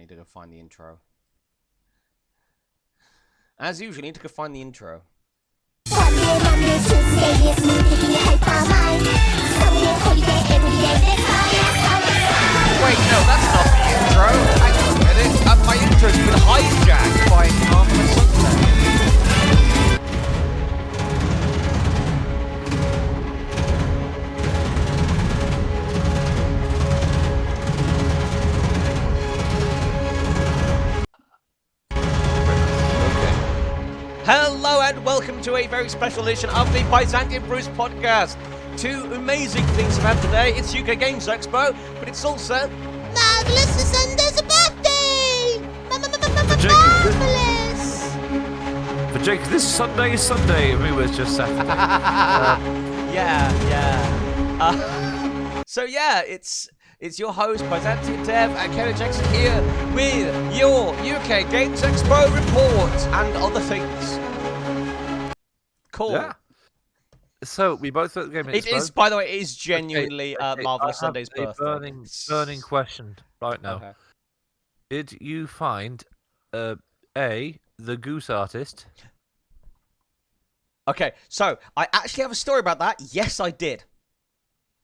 need to go find the intro. As usual, need to go find the intro. Wait, no, that's not the intro. Hang on a minute. My intro's been hijacked by Marvelous Sunday. Hello and welcome to a very special edition of the Byzantian Brewscast. Two amazing things have happened today. It's UK Games Expo, but it's also Marvelous Sunday's birthday! Marvelous! For Jake, this Sunday is Sunday. We was just Saturday. So it's your host, Byzantian Dev, and Kevin Jackson here with your UK Games Expo report and other things. Cool. Yeah. So we both at the Game Expo. It is, by the way, it is genuinely Marvelous Sunday's birthday. Burning question right now. Okay. Did you find the goose artist? Okay, so I actually have a story about that. Yes, I did.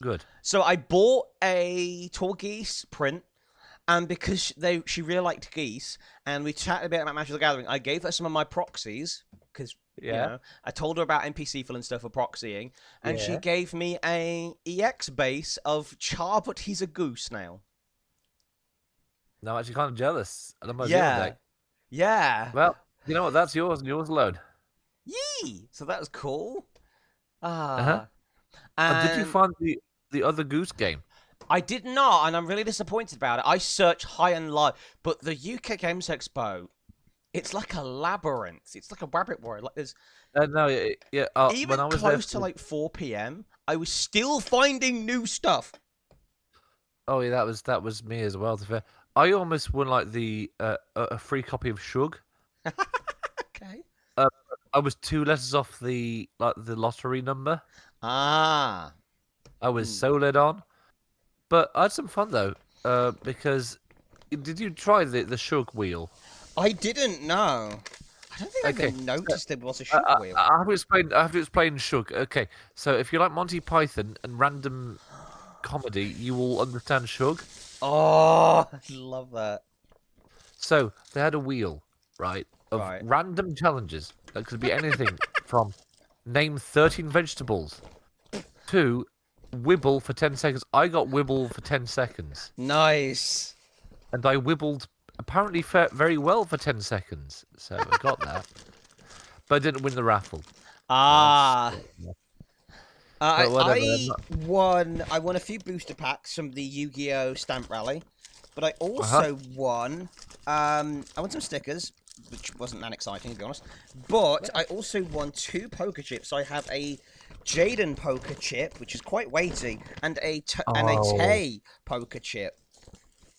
Good. So I bought a tall geese print, and because she really liked geese, and we chatted a bit about Magic the Gathering, I gave her some of my proxies, because, you know, I told her about NPC fill and stuff for proxying, and she gave me a EX base of Char, but he's a goose now. No, I'm actually kind of jealous. I don't know. Yeah. Well, you know what? That's yours and yours alone. Yee! So that was cool. And did you find the other goose game? I did not, and I'm really disappointed about it. I searched high and low, but the UK Games Expo, it's like a labyrinth. It's like a rabbit warren. Like there's even when I was close to there... like 4 p.m., I was still finding new stuff. Oh yeah, that was me as well. To be fair, I almost won like a free copy of Shug. Okay. I was 2 letters off the lottery number. Ah. I was so led on, but I had some fun though. Because did you try the Shug wheel? I didn't know. I don't think I even noticed there was a Shug wheel. I have to explain Shug. Okay, so if you like Monty Python and random comedy, you will understand Shug. Oh, I love that. So they had a wheel, right, of random challenges that could be anything from name 13 vegetables to wibble for 10 seconds. I got wibble for 10 seconds. Nice. And I wibbled apparently very well for 10 seconds. So I got that. But I didn't win the raffle. Ah. I won a few booster packs from the Yu-Gi-Oh! Stamp Rally. But I also won some stickers, which wasn't that exciting to be honest. But I also won 2 poker chips. I have a Jaden poker chip, which is quite weighty, and a Tay poker chip.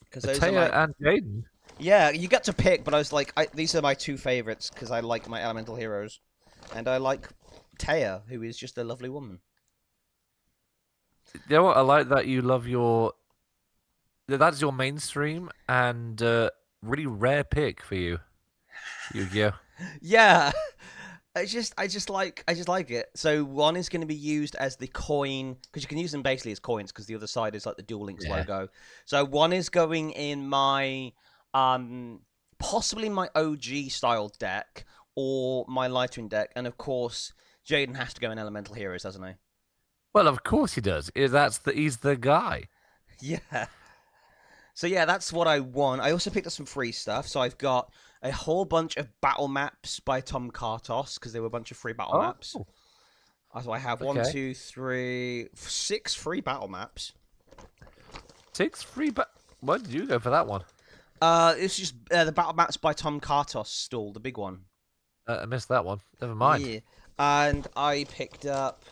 Because those are and Jaden. Yeah, you get to pick, but I was like, these are my 2 favorites because I like my elemental heroes, and I like Taya, who is just a lovely woman. You know what? I like that you love your. That's your mainstream and really rare pick for you, Yu-Gi-Oh. Yeah. I just like it. So one is going to be used as the coin, because you can use them basically as coins, because the other side is like the Duel Links logo. So one is going in my possibly my OG style deck or my Lightning deck, and of course Jaden has to go in Elemental Heroes, doesn't he? Well, of course he does. He's the guy. Yeah. So yeah, that's what I won. I also picked up some free stuff. So I've got a whole bunch of battle maps by Tom Kartos, because there were a bunch of free battle maps. So I have 1, 2, 3, 6 free battle maps. 6 free Why did you go for that one? It's just the battle maps by Tom Kartos stall, the big one. I missed that one. Never mind. Yeah. And I picked up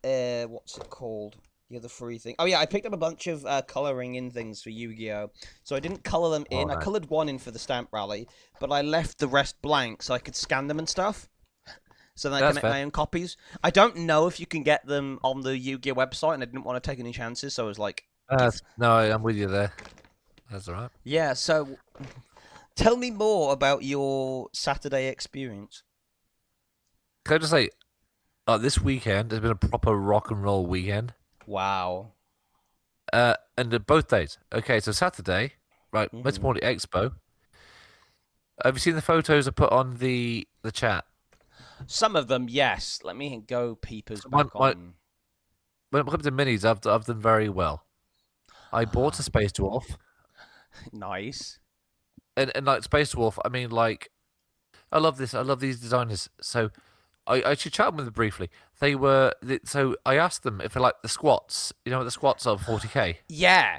what's it called? The other free thing. Oh yeah, I picked up a bunch of colouring in things for Yu-Gi-Oh! So I didn't colour them in. I coloured one in for the Stamp Rally, but I left the rest blank so I could scan them and stuff. So then I can make my own copies. I don't know if you can get them on the Yu-Gi-Oh! Website, and I didn't want to take any chances, so I was like... No, I'm with you there. That's all right. Yeah, so Tell me more about your Saturday experience. Can I just say, this weekend has been a proper rock and roll weekend. Wow. And both days. Okay, so Saturday, right? Let's more the Expo. Have you seen the photos I put on the chat? Some of them, yes. Let me go peepers back on. When it comes to minis, I've done very well. I bought a Space Dwarf. Nice. And like Space Dwarf, I mean, like, I love this. I love these designers. So I should chat with them briefly. So I asked them if they like the squats. You know, the squats of 40k. Yeah.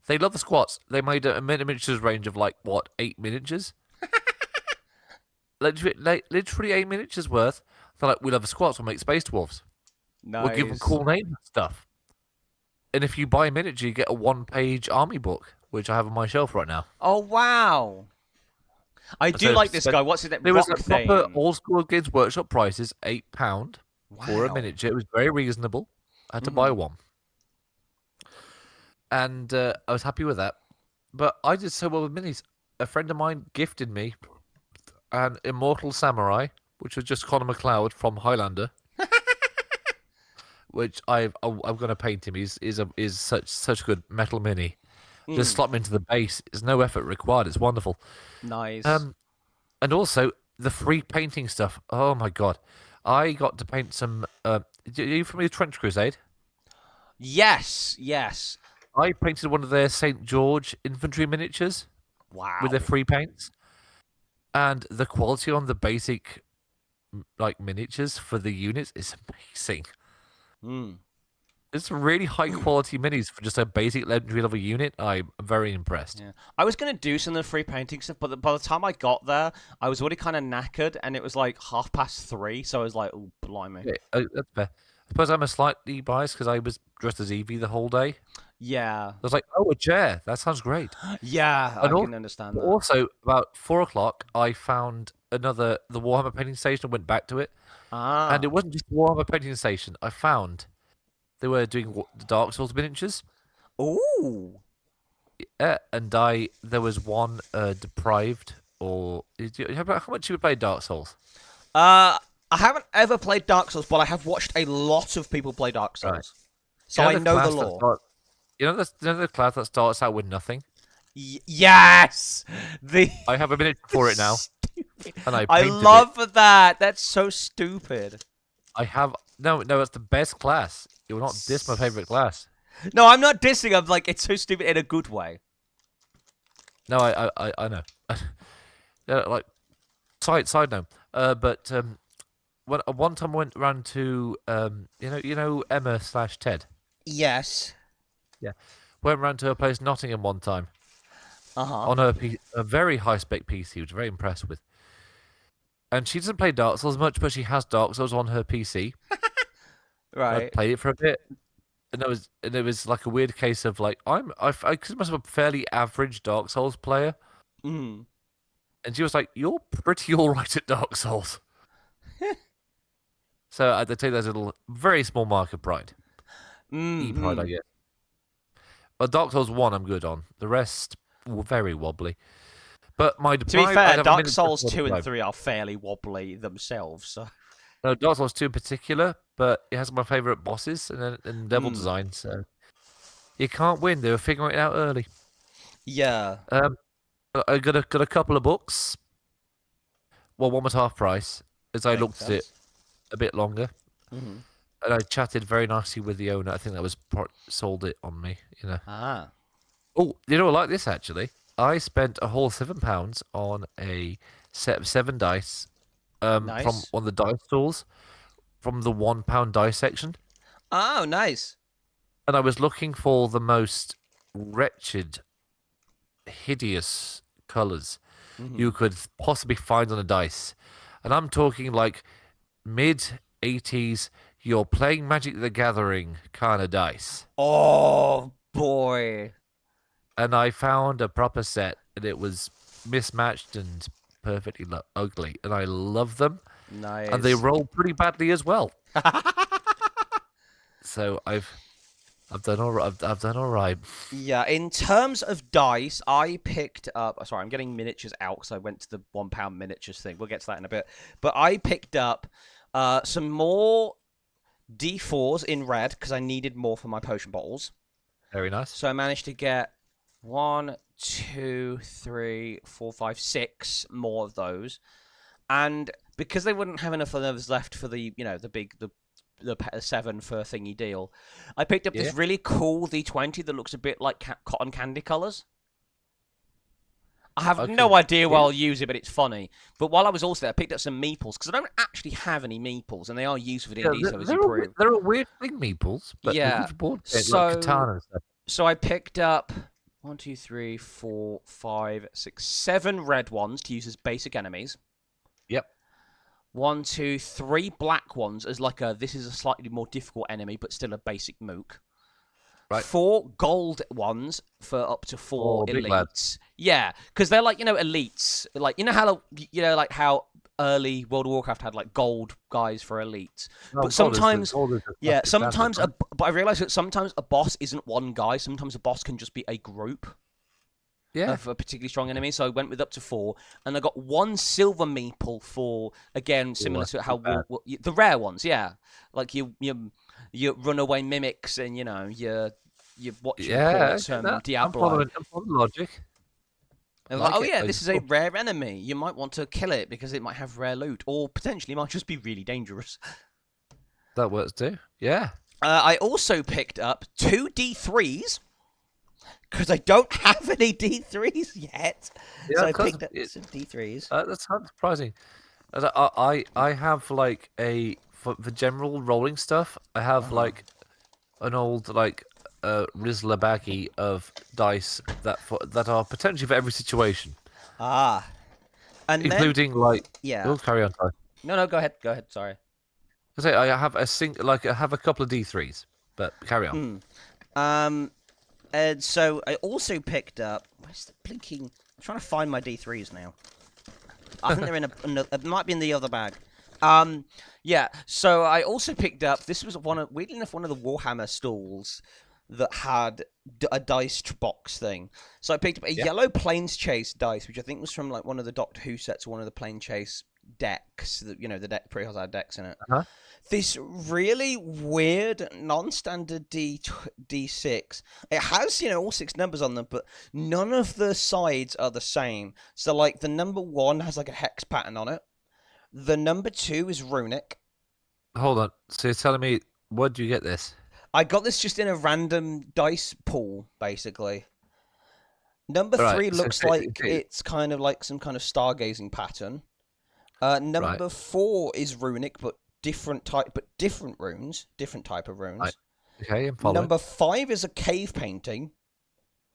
They love the squats. They made a miniatures range of like what 8 miniatures. Literally 8 miniatures worth. They're like, we love the squats. We'll make Space Dwarfs. Nice. We'll give them cool names and stuff. And if you buy a miniature, you get a 1-page army book, which I have on my shelf right now. Oh wow! I do like this guy. What's his name? There was a proper old school Games Workshop prices, £8 for a Wow. miniature. It was very reasonable. I had to buy one, and I was happy with that. But I did so well with minis. A friend of mine gifted me an Immortal Samurai, which was just Connor McLeod from Highlander. Which I'm gonna paint him. He's such good metal mini. Just slot him into the base. There's no effort required. It's wonderful. Nice. And also the free painting stuff. Oh my god, I got to paint some. Are you familiar with Trench Crusade? Yes. Yes. I painted one of their St. George infantry miniatures. Wow. With their free paints, and the quality on the basic like miniatures for the units is amazing. It's really high quality minis for just a basic legendary level unit. I'm very impressed. Yeah. I was gonna do some of the free painting stuff, but by the time I got there, I was already kind of knackered, and it was like 3:30. So I was like, "Oh, blimey!" Yeah, that's fair. I suppose I'm a slightly biased because I was dressed as Eevee the whole day. Yeah. I was like, "Oh, a chair! That sounds great." Yeah, I can understand that. Also, about 4 o'clock, I found the Warhammer painting station and went back to it. And it wasn't just the Warhammer painting station. I found they were doing the Dark Souls miniatures. Ooh. Yeah, and there was one deprived or how much you play Dark Souls? I haven't ever played Dark Souls, but I have watched a lot of people play Dark Souls, Right. so I know the lore. You know the class that starts out with nothing? Yes! I have a miniature for it now. Stupid. And I love that. That's so stupid. I have no, it's the best class. You will not diss my favorite class. No, I'm not dissing. I'm like, it's so stupid in a good way. No, I know. Yeah, like side note. But one time I went around to you know Emma/Ted. Yes. Yeah, went around to her place Nottingham one time. On a very high spec PC, which I'm very impressed with. And she doesn't play Dark Souls much, but she has Dark Souls on her PC. Right. I played it for a bit, and it was like a weird case of like I consider myself a fairly average Dark Souls player. Mm. And she was like, "You're pretty all right at Dark Souls." So I take that as a little, very small mark of pride. E-pride, I guess. But Dark Souls 1, I'm good on. The rest were very wobbly. But my To be fair, Dark Souls 2 and 3 are fairly wobbly themselves. So. No, Dark Souls 2 in particular, but it has my favourite bosses and level design, so you can't win. They were figuring it out early. Yeah. I got a couple of books. Well, one was half price, as I looked at it a bit longer. And I chatted very nicely with the owner. I think that was sold it on me, you know. Oh, you know, I like this actually. I spent a whole £7 on a set of 7 dice nice. from one of the dice stores from the £1 dice section. Oh, nice. And I was looking for the most wretched, hideous colours you could possibly find on a dice. And I'm talking like mid-80s, you're playing Magic the Gathering kind of dice. Oh, boy. And I found a proper set, and it was mismatched and perfectly ugly. And I love them. Nice. And they roll pretty badly as well. So I've done all right. I've done all right. Yeah, in terms of dice, I picked up. Sorry, I'm getting miniatures out because I went to the £1 miniatures thing. We'll get to that in a bit. But I picked up some more D4s in red because I needed more for my potion bottles. Very nice. So I managed to get 1, 2, 3, 4, 5, 6 more of those. And because they wouldn't have enough of those left for the, the 7 for thingy deal, I picked up this really cool D20 that looks a bit like cotton candy colours. I have no idea where I'll use it, but it's funny. But while I was also there, I picked up some meeples, because I don't actually have any meeples, and they are used for D&D, so as you prove. They're a weird thing, meeples, but yeah. like katana and stuff. So I picked up 1, 2, 3, 4, 5, 6, 7 red ones to use as basic enemies. Yep. 1, 2, 3 black ones as like this is a slightly more difficult enemy, but still a basic mook. Right. 4 gold ones for up to 4 elites. Yeah, because they're like, elites. Like, how early World of Warcraft had like gold guys for elites. No, but sometimes, sometimes, but I realized that sometimes a boss isn't one guy. Sometimes a boss can just be a group. Of a particularly strong enemy, so I went with up to 4, and I got 1 silver meeple for, again, similar to how the rare ones, like your runaway mimics, and your what you call it, Diablo. I'm following logic. This is a rare enemy. You might want to kill it because it might have rare loot, or potentially might just be really dangerous. That works too. Yeah. I also picked up 2 D3s. Because I don't have any D3s yet. Yeah, so I picked up some D3s. That's surprising. I have like for the general rolling stuff, I have like an old like Rizzler baggie of dice that are potentially for every situation. And including Oh, carry on, sorry. No, go ahead. Sorry. I say I have I have a couple of D3s, but carry on. And so I also picked up. Where's the blinking? I'm trying to find my D3s now. I think they're in it might be in the other bag. Yeah. So I also picked up. This was weirdly enough one of the Warhammer stalls that had a dice box thing. So I picked up a yellow Planes Chase dice, which I think was from like one of the Doctor Who sets, or one of the Plane Chase decks. The deck pre-has had decks in it. This really weird non-standard D6. It has, all 6 numbers on them, but none of the sides are the same. So, like, the number 1 has, like, a hex pattern on it. The number 2 is runic. Hold on. So you're telling me, where'd you get this? I got this just in a random dice pool, basically. Number 3 looks like it's kind of like some kind of stargazing pattern. Number 4 is runic, but different type of runes. Right. Okay, I'm following. Number 5 is a cave painting.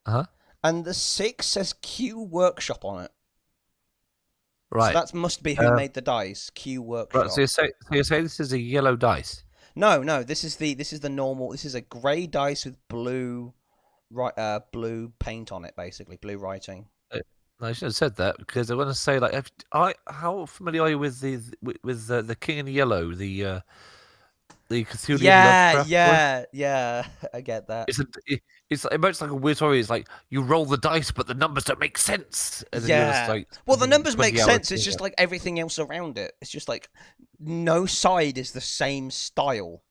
And the 6 says Q Workshop on it. Right. So that must be who made the dice. Q Workshop. Right. So you say this is a yellow dice? No. This is the normal. This is a grey dice with blue paint on it, basically blue writing. I should have said that, because I want to say, like, how familiar are you with the King in Yellow, the Cthulhu? Yeah, I get that. It's like a weird story. It's like you roll the dice, but the numbers don't make sense. And then well, the numbers make sense. It's just like everything else around it. It's just like no side is the same style.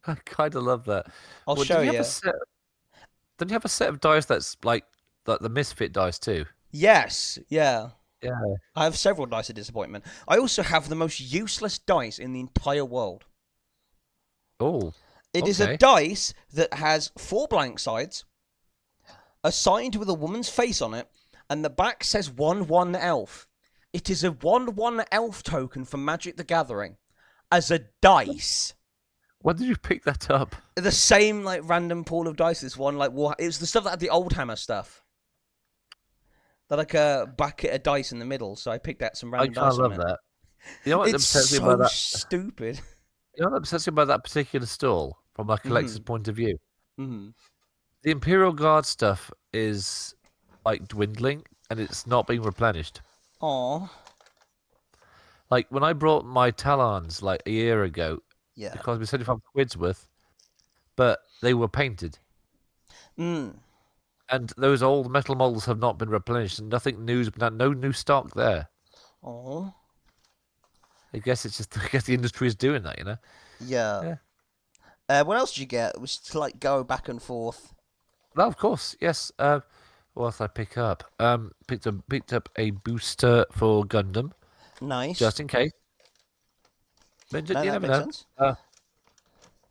I kind of love that. I'll show you. Don't you have a set of dice that's like the misfit dice too? Yes, yeah. Yeah. I have several dice of disappointment. I also have the most useless dice in the entire world. Oh. It is a dice that has 4 blank sides, a side with a woman's face on it, and the back says 1/1 elf. It is a 1/1 elf token for Magic the Gathering as a dice. When did you pick that up? The same like random pool of dice. This one it was the stuff that had the old hammer stuff. They're like a bucket of dice in the middle, so I picked out some random dice. I love that. You know what it's so stupid. You know what upsets me about that particular stall, from a collector's point of view? Mm-hmm. The Imperial Guard stuff is like dwindling, and it's not being replenished. Aww. Like when I brought my Talons like a year ago, yeah, because we said £75 worth, but they were painted. Mm. And those old metal models have not been replenished, and nothing new's no new stock there. Oh. I guess the industry is doing that, Yeah. Yeah. What else did you get? It was to like go back and forth. Well, of course, yes. What else did I pick up? Picked up a booster for Gundam, Nice. just in case. But No, you that never makes know.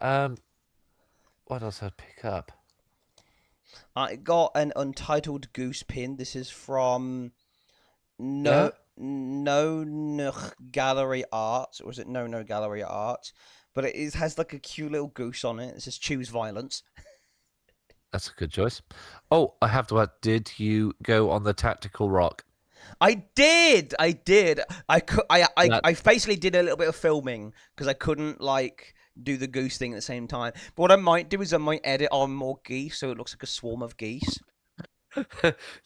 sense. What else did I pick up? I got an untitled goose pin. This is from Yeah? No Gallery Art, or is it No Gallery Art? But has like a cute little goose on it. It says "Choose Violence." That's a good choice. Oh, I have to ask, did you go on the tactical rock? I did. That I basically did a little bit of filming because I couldn't like do the goose thing at the same time. But what I might do is I might edit on more geese so it looks like a swarm of geese.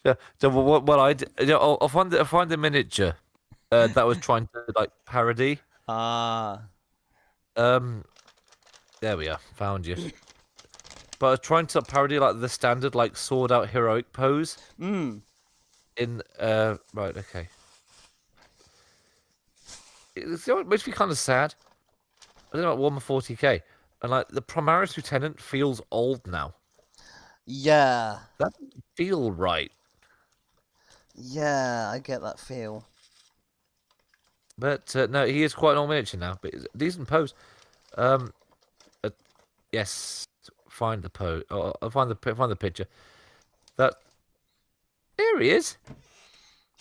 yeah. So what I did, I'll find the miniature that was trying to like parody. Ah. There we are. Found you. But I was trying to parody like the standard like sword out heroic pose. Mm. In right, okay. It makes me kind of sad. I don't know about 140k, and like the Primaris Lieutenant feels old now. Yeah. That doesn't feel right. Yeah, I get that feel. But no, he is quite an old miniature now. But it's a decent pose. Uh, yes, find the pose. Oh, I'll find the picture. That there he is.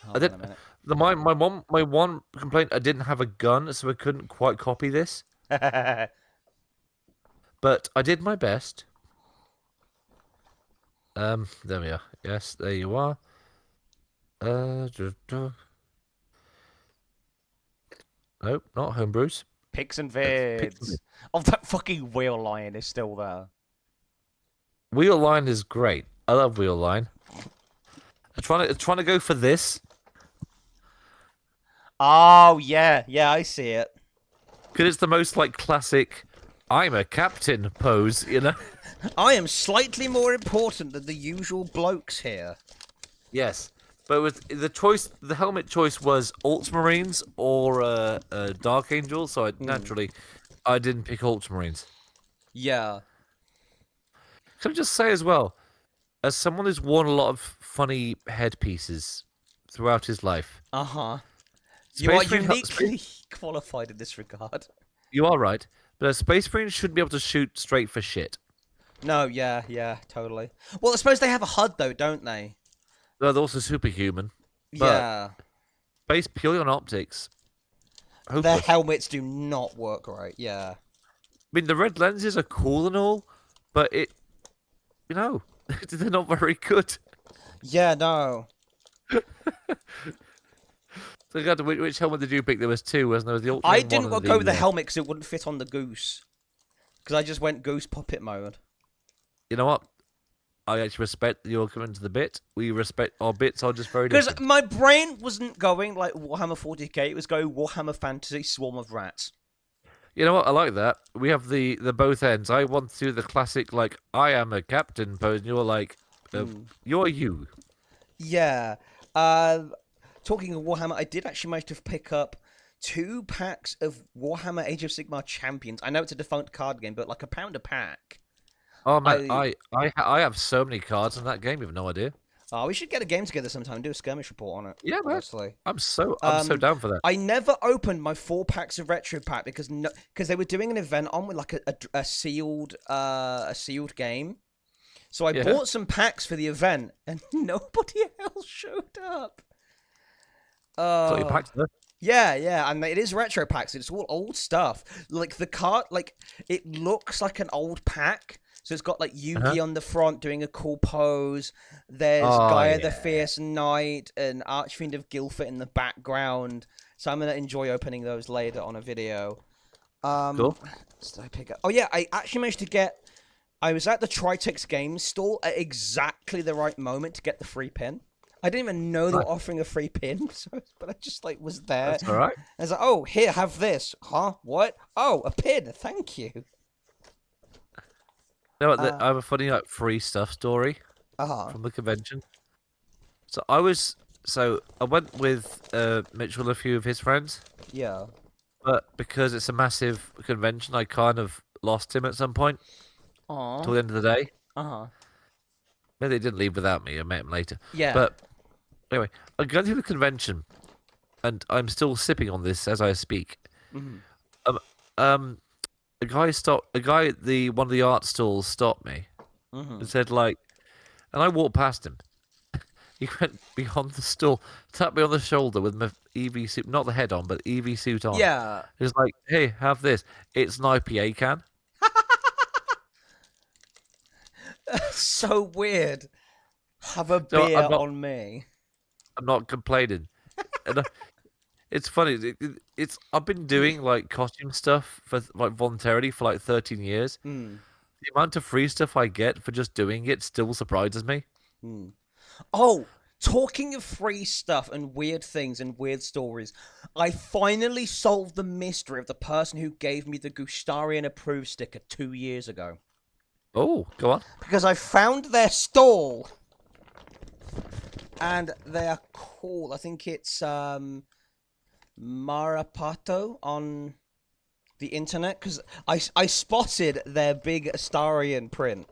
Hold on a minute. My one complaint, I didn't have a gun, so I couldn't quite copy this. But I did my best. There we are. Yes, there you are. Nope, not homebrews. Pics and Picks vids. Oh, that fucking wheel line is still there. Wheel line is great. I love wheel line. I'm trying to go for this. Oh, yeah. Yeah, I see it. Because it's the most like classic I'm a captain pose, I am slightly more important than the usual blokes here. Yes. But with the helmet choice was Ultramarines or Dark Angel, so naturally I didn't pick Ultramarines. Yeah. Can I just say as well, as someone who's worn a lot of funny headpieces throughout his life. Uh-huh. You are uniquely qualified in this regard. You are right, but a Space Marine shouldn't be able to shoot straight for shit. No, yeah, totally. Well, I suppose they have a HUD, though, don't they? They're also superhuman. But Yeah. based purely on optics. Their Hopeless. helmets do not work right, yeah. I mean, the red lenses are cool and all, but they're not very good. Yeah, no. So, God, which helmet did you pick? There was two, wasn't there? Was the I Ultramarine didn't one go with the helmet because it wouldn't fit on the goose. Because I just went goose puppet mode. You know what? I actually respect that you're coming to the bit. We respect our bits are just very Because different. my brain wasn't going like Warhammer 40k, it was going Warhammer Fantasy Swarm of Rats. You know what? I like that. We have the both ends. I want to do the classic, like, I am a captain pose, and you're like, you're you. Yeah. Talking of Warhammer, I did actually manage to pick up 2 packs of Warhammer Age of Sigmar Champions. I know it's a defunct card game, but like £1 a pack. Oh man, I have so many cards in that game. You have no idea. Oh, we should get a game together sometime and do a skirmish report on it. Yeah, man. Honestly. I'm so down for that. I never opened my 4 packs of Retro Pack because they were doing an event on with like a sealed game. So I bought some packs for the event and nobody else showed up. Got your packs there? Yeah, and it is retro packs. It's all old stuff. Like the card, like it looks like an old pack. So it's got like Yugi on the front doing a cool pose. There's Gaia the Fierce Knight and Archfiend of Guildford in the background. So I'm gonna enjoy opening those later on a video. Cool. What did I pick up? Oh yeah, I actually managed to get. I was at the Tritex Games stall at exactly the right moment to get the free pin. I didn't even know they were offering a free pin, but I just like was there. That's all right. I was like, "Oh, here, have this." Huh? What? Oh, a pin. Thank you. You know what? I have a funny like free stuff story from the convention. So I went with Mitchell and a few of his friends. Yeah. But because it's a massive convention, I kind of lost him at some point. Till the end of the day. Maybe they didn't leave without me. I met him later. Yeah. But anyway, I'm going to the convention, and I'm still sipping on this as I speak. A guy at one of the art stalls stopped me and said like, and I walked past him. He went beyond the stall, tapped me on the shoulder with my EV suit, not the head on, but EV suit on. Yeah. He was like, "Hey, have this. It's an IPA can." So weird. Have a beer on me. I'm not complaining. And it's funny. I've been doing like costume stuff for like voluntarily for like 13 years. The amount of free stuff I get for just doing it still surprises me. Oh, talking of free stuff and weird things and weird stories, I finally solved the mystery of the person who gave me the Gustarian approved sticker 2 years ago. Oh, go on. Because I found their stall. And they are cool. I think it's Marapato on the internet. Because I spotted their big Astarian print.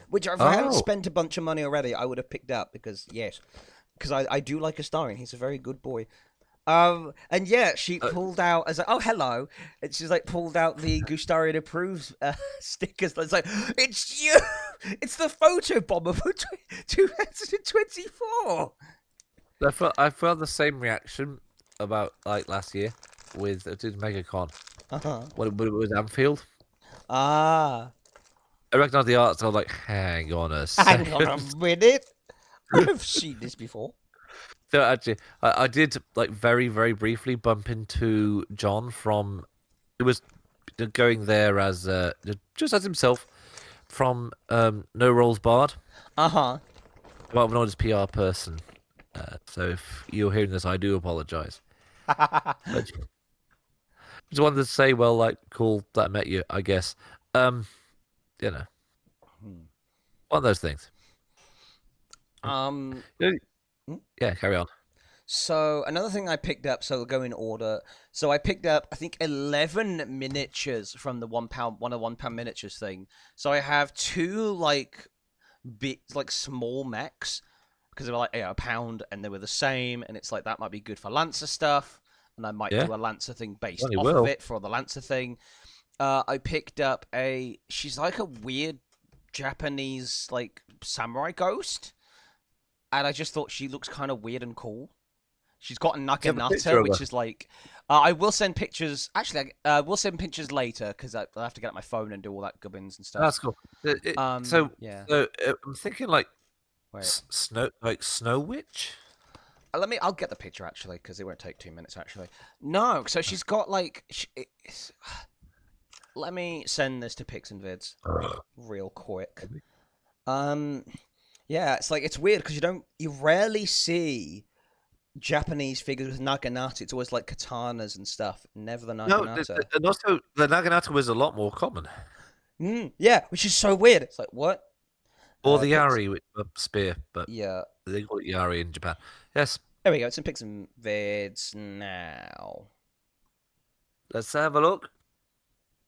Which if I hadn't spent a bunch of money already, I would have picked up. Because I do like Astarian. He's a very good boy. And yeah, she pulled out. I was like, "Oh, hello!" And she's like, pulled out the Gustarian approved stickers. It's like, it's you. It's the photo bomber for 2024. I felt the same reaction about like last year with MegaCon. When it was Anfield. I recognised the art, so I was like, hang on a second. Hang on a minute. I've seen this before. So actually, I did like very, very briefly bump into John from. He was going there as just as himself from No Rolls Barred. Well, I'm not his PR person, so if you're hearing this, I do apologise. Just wanted to say, well, like, cool that I met you, I guess. You know, one of those things. Yeah, carry on. So another thing I picked up, so we'll go in order. So I picked up, I think, 11 miniatures from the £1 miniatures thing. So I have two like small mechs because they were like £1, and they were the same, and it's like that might be good for Lancer stuff, and I might do a Lancer thing based off of it for the Lancer thing. I picked up she's like a weird Japanese like samurai ghost. And I just thought she looks kind of weird and cool. She's got a naginata, which is like... I will send pictures... Actually, we'll send pictures later, because I'll have to get out my phone and do all that gubbins and stuff. That's cool. So I'm thinking like... Snow Witch? I'll get the picture, actually, because it won't take 2 minutes, actually. No, so she's got like... Let me send this to Pics and Vids real quick. Yeah, it's like it's weird because you rarely see Japanese figures with naginata. It's always like katanas and stuff. Never the naginata. No, and also the naginata was a lot more common. Yeah, which is so weird. It's like what? Or the yari with a spear, but yeah, they call it yari in Japan. Yes. There we go. It's in Pics and Vids now. Let's have a look.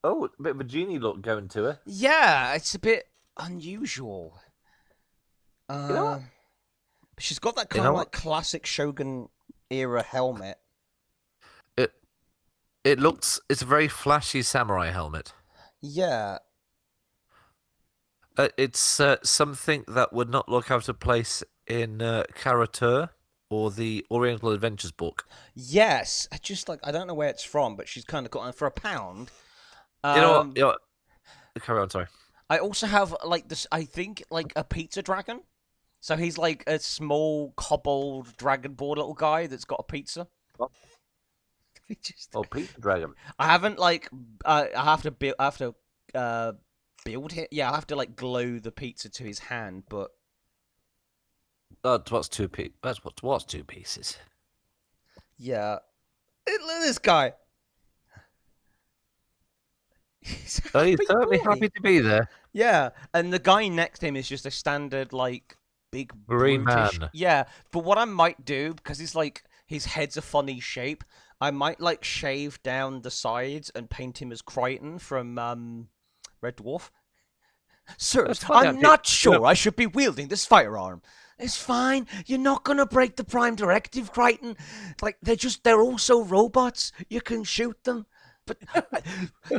Oh, a bit of a genie look going to her. Yeah, it's a bit unusual. You know what? She's got that kind of like classic Shogun era helmet. It's a very flashy samurai helmet. Yeah. It's something that would not look out of place in Karateur or the Oriental Adventures book. Yes, I don't know where it's from, but she's kind of got for £1. You know what? Carry on. Sorry. I also have like this. I think like a pizza dragon. So he's like a small cobbled dragonborn little guy that's got a pizza. What? Pizza dragon. I haven't like. I have to build. Build it. Yeah, I have to like glue the pizza to his hand. But what's two pieces? That's what's 2 pieces. Yeah. Look at this guy. He's certainly happy to be there. Yeah, and the guy next to him is just a standard, like, big, Green brutish... man. Yeah, but what I might do, because he's, like, his head's a funny shape, I might, like, shave down the sides and paint him as Crichton from, Red Dwarf. Sirs, I'm not sure I should be wielding this firearm. It's fine. You're not gonna break the Prime Directive, Crichton. Like, they're also robots. You can shoot them. But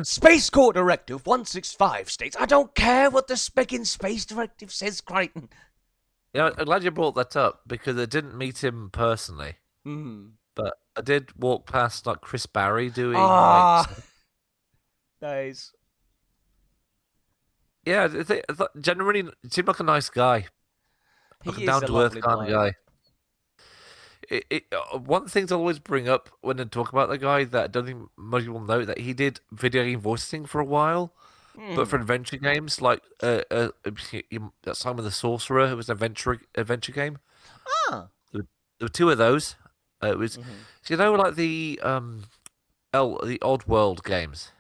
Space Corps Directive 165 states, I don't care what the specking Space Directive says, Crichton. Yeah, I'm glad you brought that up because I didn't meet him personally. But I did walk past like Chris Barry doing like... Nice. Yeah, I thought generally he seemed like a nice guy. Like a down-to-earth kind of guy. One thing to always bring up when I talk about the guy that I don't think most people know that he did video game voicing for a while, but for adventure games like that Simon the Sorcerer, it was an adventure game. Ah, There were two of those. It was like the Odd World games.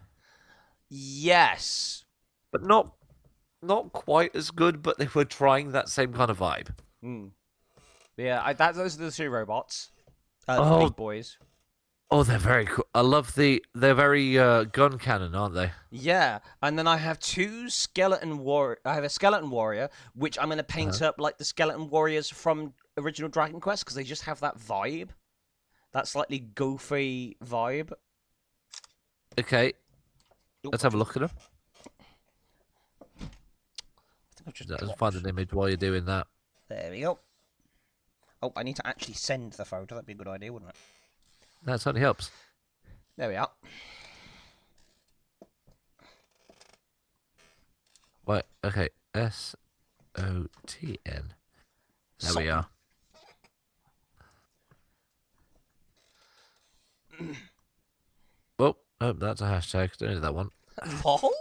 yes. But not quite as good, but they were trying that same kind of vibe. Yeah, those are the two robots. The big boys. Oh, they're very cool. I love they're very gun cannon, aren't they? Yeah, and then I have two skeleton warrior. I have a skeleton warrior, which I'm gonna paint up like the skeleton warriors from original Dragon Quest, because they just have that vibe, that slightly goofy vibe. Okay, let's have a look at them. Let's find an image while you're doing that. There we go. Oh, I need to actually send the photo. That'd be a good idea, wouldn't it? That certainly helps. There we are. Right, okay. SOTN. There we are. Oh, that's a hashtag. Don't need that one. Lol?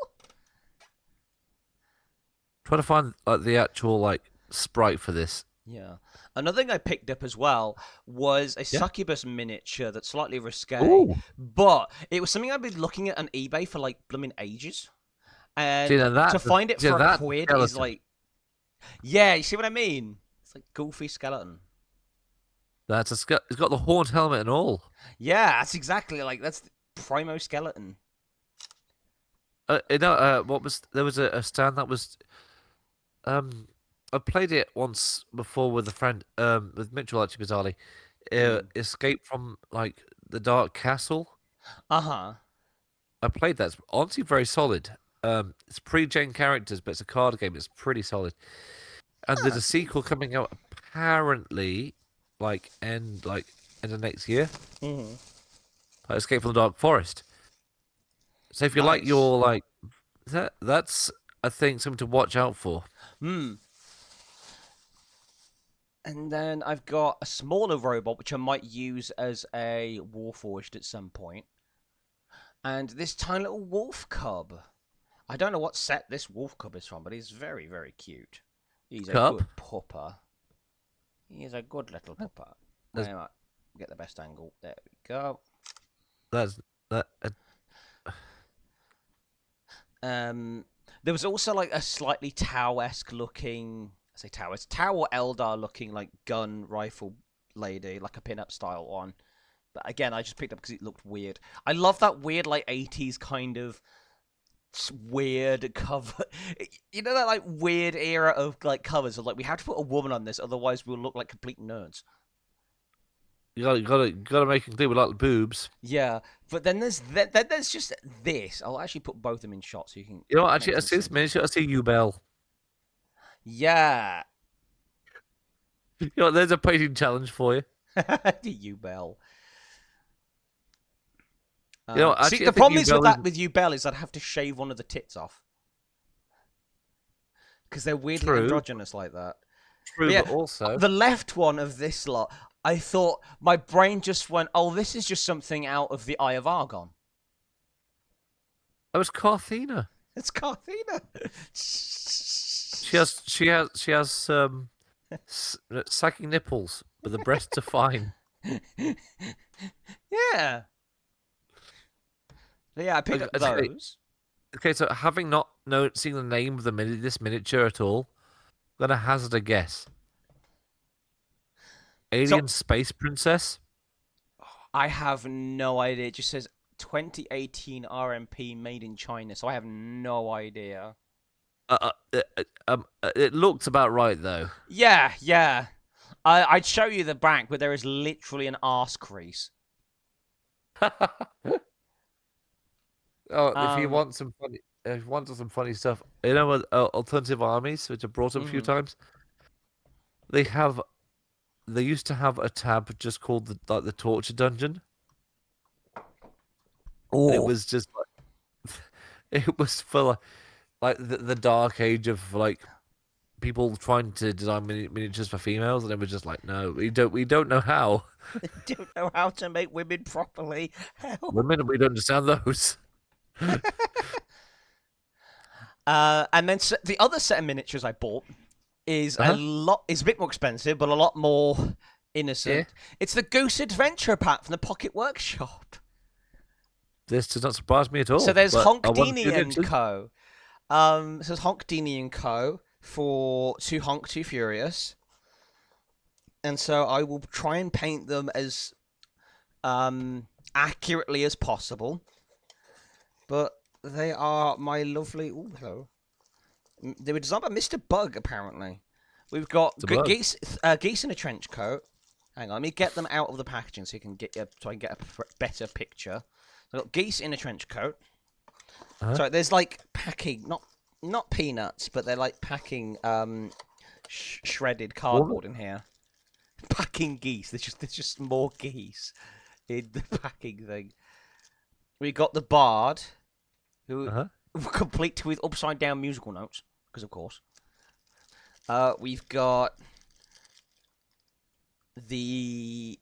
Try to find like the actual like sprite for this. Yeah. Another thing I picked up as well was a succubus miniature that's slightly risque, but it was something I've been looking at on eBay for like blooming ages. And to find it for a quid is like... Yeah, you see what I mean? It's like goofy skeleton. It's got the horned helmet and all. Yeah, that's exactly like, that's primo skeleton. There was a stand that was... I played it once before with a friend, with Mitchell actually, bizarrely. Escape from like the Dark Castle. I played that. It's honestly very solid. It's pre-gen characters, but it's a card game. It's pretty solid. And there's a sequel coming out apparently, end of next year. Escape from the Dark Forest. So if you like your like that's I think something to watch out for. And then I've got a smaller robot, which I might use as a Warforged at some point. And this tiny little wolf cub. I don't know what set this wolf cub is from, but he's very, very cute. He's a good pupper. He's a good little pupper. I might get the best angle. There we go. There was also like a slightly Tau-esque looking... I say Tau. It's Tau or Eldar looking like gun rifle lady, like a pin-up style one. But again, I just picked up because it looked weird. I love that weird like 80s kind of weird cover. You know that like weird era of like covers of like we have to put a woman on this, otherwise we'll look like complete nerds. You gotta make it clear with like the boobs. Yeah, but then there's just this. I'll actually put both of them in shot so you can. You know, actually, I see this miniature. I see you, Bell. Yeah. You know, there's a painting challenge for you. You Bell. You know, actually, see, the problem is with you Bell is I'd have to shave one of the tits off because they're weirdly androgynous like that. True, but also the left one of this lot, I thought my brain just went, "Oh, this is just something out of the Eye of Argon." It was Carthena. It's Carthena. She has saggy nipples, but the breasts are fine. Yeah. Yeah, I picked up those. Okay, so having not seeing the name of this miniature at all, I'm gonna hazard a guess. Alien Space Princess. I have no idea. It just says 2018 RMP made in China, so I have no idea. It looks about right though. Yeah. I'd show you the back, but there is literally an arse crease. If you want some funny, if you want some funny stuff, you know what? Alternative Armies, which I brought up a few times, they used to have a tab just called the Torture Dungeon. Oh. It was just it was for like the dark age of like people trying to design miniatures for females, and it was just like, no, we don't know how. Don't know how to make women properly. Women, we don't understand those. And then the other set of miniatures I bought is a bit more expensive, but a lot more innocent. Yeah. It's the Goose Adventure pack from the Pocket Workshop. This does not surprise me at all. So there's Honkdini and Co. So there's Honkdini and Co. to Honk Too Furious. And so I will try and paint them as accurately as possible. But they are my lovely... Ooh, hello. They were designed by Mr. Bug, apparently. We've got geese in a trench coat. Hang on, let me get them out of the packaging so I can get a better picture. So I've got geese in a trench coat. So there's like packing, not peanuts, but they're like packing shredded cardboard in here. Packing geese. There's just more geese in the packing thing. We got the bard, who complete with upside down musical notes, because of course. We've got the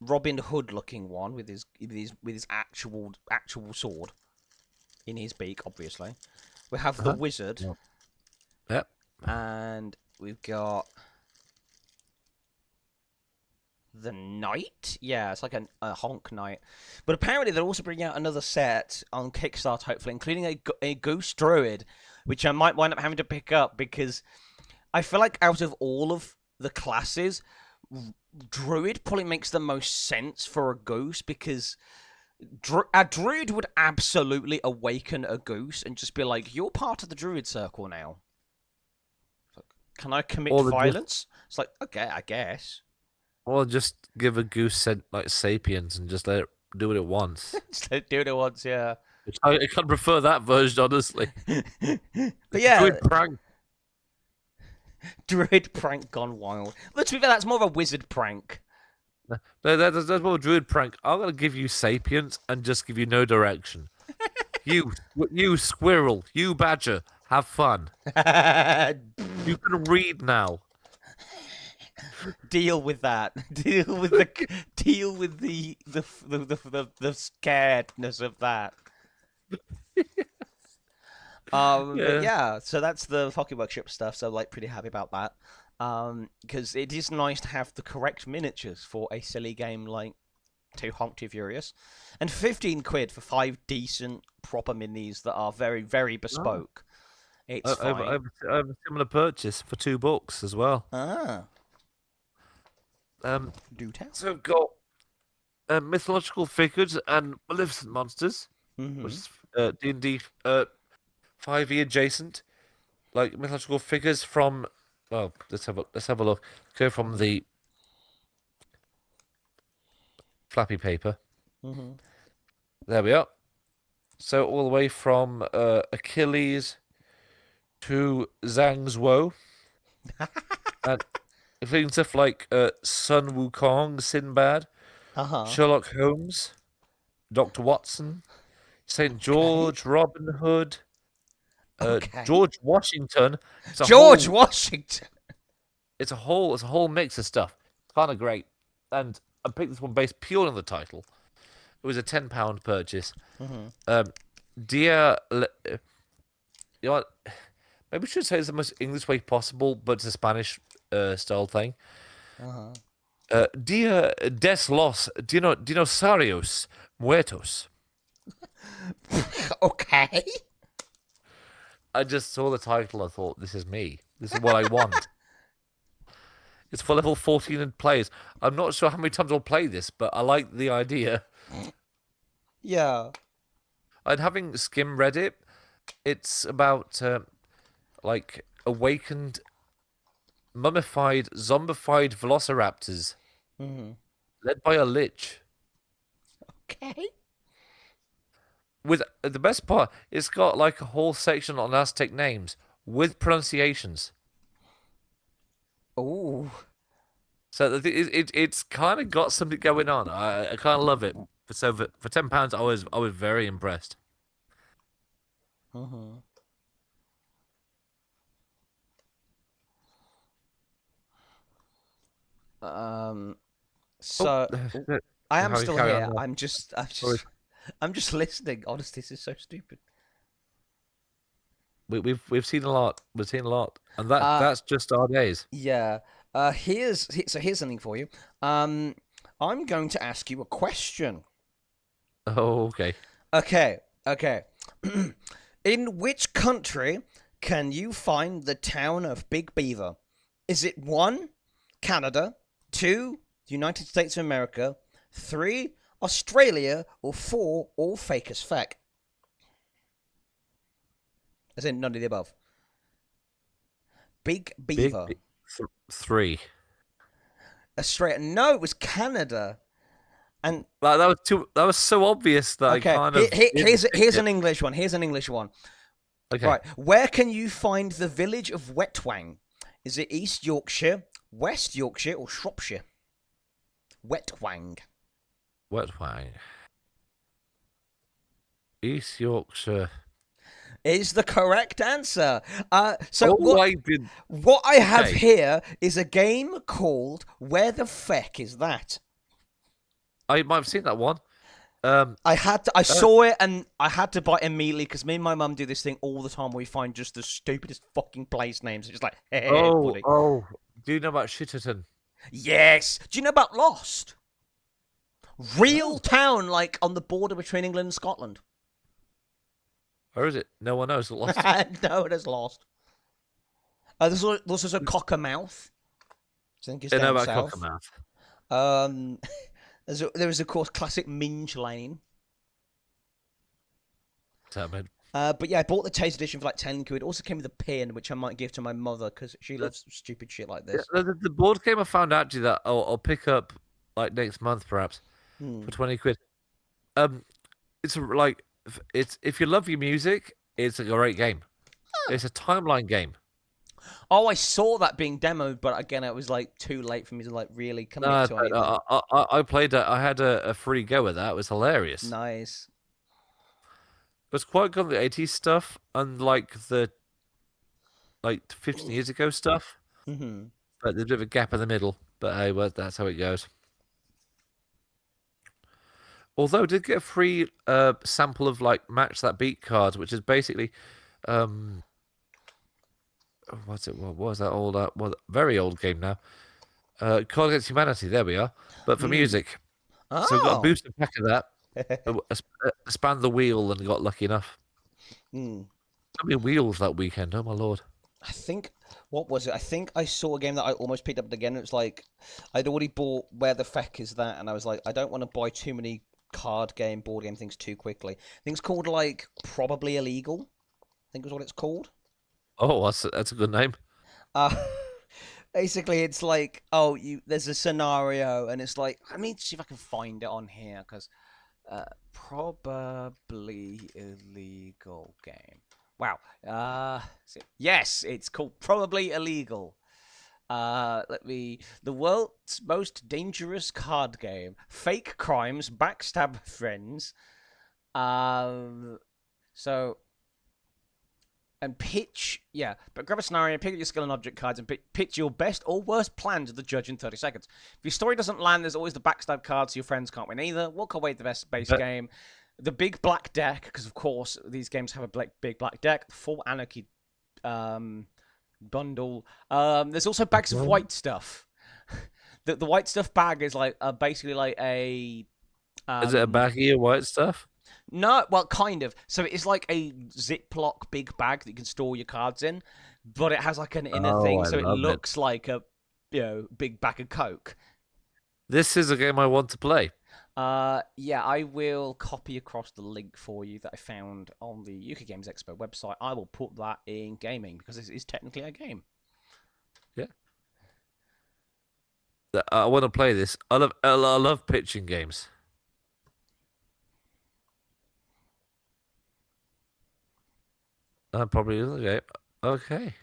Robin Hood looking one with his actual sword in his beak, obviously. We have the wizard. Yep. And we've got the knight. Yeah, it's like a honk knight. But apparently they're also bringing out another set on Kickstarter, hopefully, including a goose druid, which I might wind up having to pick up because I feel like out of all of the classes, druid probably makes the most sense for a goose because a druid would absolutely awaken a goose and just be like, you're part of the druid circle now. Like, can I commit violence? It's like, okay, I guess. Or just give a goose like sapience and just let it do it once. Just let it do it once, yeah. I can prefer that version, honestly. But yeah. Druid prank. Druid prank gone wild. But to be fair, that's more of a wizard prank. No, that's more a druid prank. I'm going to give you sapience and just give you no direction. you squirrel, you badger, have fun. You can read now. Deal with that. Deal with the scaredness of that. But yeah, so that's the Pocket Workshop stuff. So like, pretty happy about that. Because it is nice to have the correct miniatures for a silly game like Honk Too Furious, and 15 quid for 5 decent proper minis that are very, very bespoke. It's fine. I have a similar purchase for 2 books as well. Do tell. So we've got mythological figures and maleficent monsters, which is D&D 5e adjacent, like mythological figures from. Well, let's have a look. Go from the flappy paper. There we are. So all the way from Achilles to Zhang's Woe, and including stuff like Sun Wukong, Sinbad, Sherlock Holmes, Dr. Watson, St. George, Robin Hood, George Washington. Washington. It's a whole mix of stuff. It's kind of great, and I picked this one based purely on the title. It was a £10 purchase. Dear, you know what? Maybe we should say it's the most English way possible, but it's a Spanish style thing. Dia des los dinosaurios muertos. Okay. I just saw the title. I thought, this is me. This is what I want. It's for level 14 players. I'm not sure how many times I'll play this, but I like the idea. Yeah. And having skim read it, it's about like awakened, mummified, zombified velociraptors led by a lich. Okay. With the best part, it's got like a whole section on Aztec names with pronunciations. Oh. So it's kind of got something going on. I kind of love it. So for £10, I was very impressed. So I am still here. I'm just listening. Honestly, this is so stupid. We've seen a lot. We've seen a lot, and that's just our days. Yeah. Here's something for you. I'm going to ask you a question. Oh, okay. Okay. In which country can you find the town of Big Beaver? Is it 1, Canada, 2, United States of America, 3, Australia, or 4, all fake as feck? As in none of the above. Big Beaver. 3. Australia. No, it was Canada. And that was so obvious that I kind of here's an English one. Here's an English one. Okay. Right. Where can you find the village of Wetwang? Is it East Yorkshire, West Yorkshire, or Shropshire? Wetwang. Wetwang. East Yorkshire is the correct answer. What I have here is a game called Where the Feck Is That? I might have seen that one. I saw it and I had to buy it immediately because me and my mum do this thing all the time where we find just the stupidest fucking place names. It's just like, hey, buddy. Oh, do you know about Shitterton? Yes. Do you know about Lost? Real town, like on the border between England and Scotland. Where is it? No one knows. Lost. No, it is Lost. There's also a Cockermouth. I think it's down about south. Cockermouth. There is, of course, classic Minge Lane. But yeah, I bought the Taste Edition for like 10 quid. It also came with a pin, which I might give to my mother because she loves stupid shit like this. Yeah, the board game I found actually that I'll pick up like next month perhaps for 20 quid. It's like if you love your music, it's a great game. It's a timeline game. Oh, I saw that being demoed, but again, it was like too late for me to like really commit to anything. I played it. I had a free go at that. It was hilarious. Nice. It was quite good. The 80s stuff, unlike the 15 years ago stuff. Mm-hmm. But there's a bit of a gap in the middle. But hey, well, that's how it goes. Although I did get a free sample of like Match That Beat cards, which is basically what's it? What was that old? Very old game now. Card Against Humanity. There we are. But for music, so we got a booster pack of that. I spanned the wheel and got lucky enough. So many wheels that weekend. Oh my lord! I think what was it? I think I saw a game that I almost picked up again. It was like I'd already bought Where the Feck Is That, and I was like, I don't want to buy too many board game things too quickly. I think it's called like Probably Illegal. I think is what it's called. Oh, that's a good name. Basically, it's like, there's a scenario, and it's like, let me see if I can find it on here, because Probably Illegal game. Wow. Yes, it's called Probably Illegal. The world's most dangerous card game. Fake crimes, backstab friends. And pitch, but grab a scenario, pick up your skill and object cards, and pitch your best or worst plan to the judge in 30 seconds. If your story doesn't land, there's always the backstab card, so your friends can't win either. Walk away with the best base game. The big black deck, because of course these games have a big black deck. Full Anarchy bundle. There's also bags of white stuff. The white stuff bag is like basically like a. Is it a baggie of white stuff? No, well, kind of. So it's like a Ziploc big bag that you can store your cards in, but it has like an inner Oh, thing, I so it love it. looks like a big bag of Coke. This is a game I want to play. Yeah, I will copy across the link for you that I found on the UK Games Expo website. I will put that in gaming because this is technically a game. Yeah. I want to play this. I love pitching games. Probably is a game. Okay.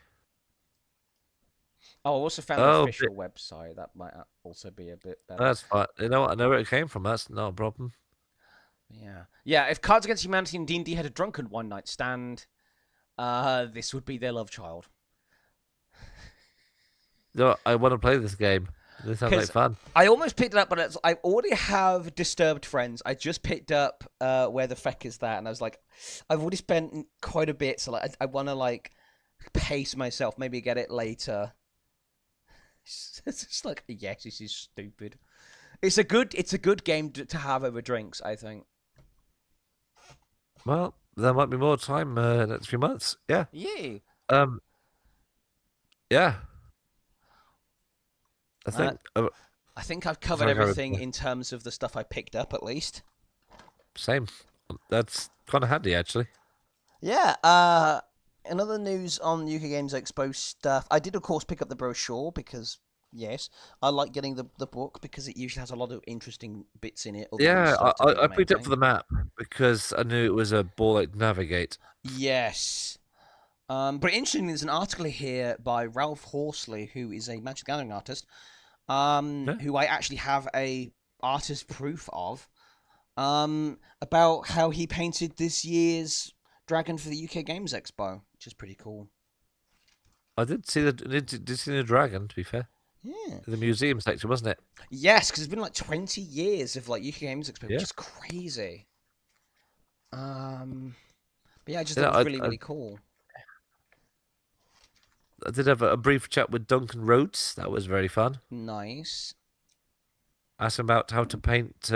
Oh, I also found the Oh, official website. That might also be a bit better. that's fine. You know what? I know where it came from. That's not a problem. Yeah. If Cards Against Humanity and D&D had a drunken one-night stand, this would be their love child. No, I want to play this game. This sounds like fun. I almost picked it up, but I already have Disturbed Friends. I just picked up Where the Feck Is That, and I was like, I've already spent quite a bit, so like I want to like pace myself, maybe get it later. It's just like, yes, this is stupid. It's a good game to have over drinks, I think. Well, there might be more time next few months. Yeah. Yeah. Um. Yeah. I think. I think I've covered everything in terms of the stuff I picked up, at least. Same. That's kind of handy, actually. Yeah. Another news on UK Games Expo stuff. I did, of course, pick up the brochure because, yes, I like getting the book because it usually has a lot of interesting bits in it. Yeah, I picked up for the map because I knew it was a ball like navigate. Yes. But interestingly, there's an article here by Ralph Horsley, who is a Magic the Gathering artist, who I actually have a artist proof of, about how he painted this year's dragon for the UK Games Expo, which is pretty cool. I did see the dragon. To be fair, yeah, the museum section, wasn't it? Yes, because it's been like 20 years of like UK Games Expo, which is crazy. But yeah, I just thought it was really cool. I did have a brief chat with Duncan Rhodes. That was very fun. Nice. Asked him about how to paint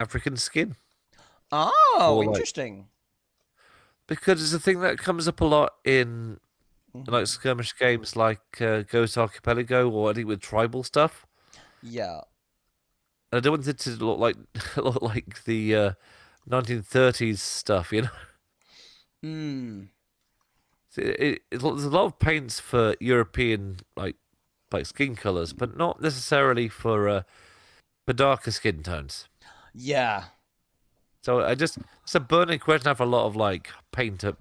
African skin. Oh, interesting. Because it's a thing that comes up a lot in like skirmish games like Ghost Archipelago or anything with tribal stuff. Yeah. And I don't want it to look like the 1930s stuff, you know? There's a lot of paints for European like skin colors, but not necessarily for darker skin tones. Yeah. So it's a burning question I have for a lot of like painter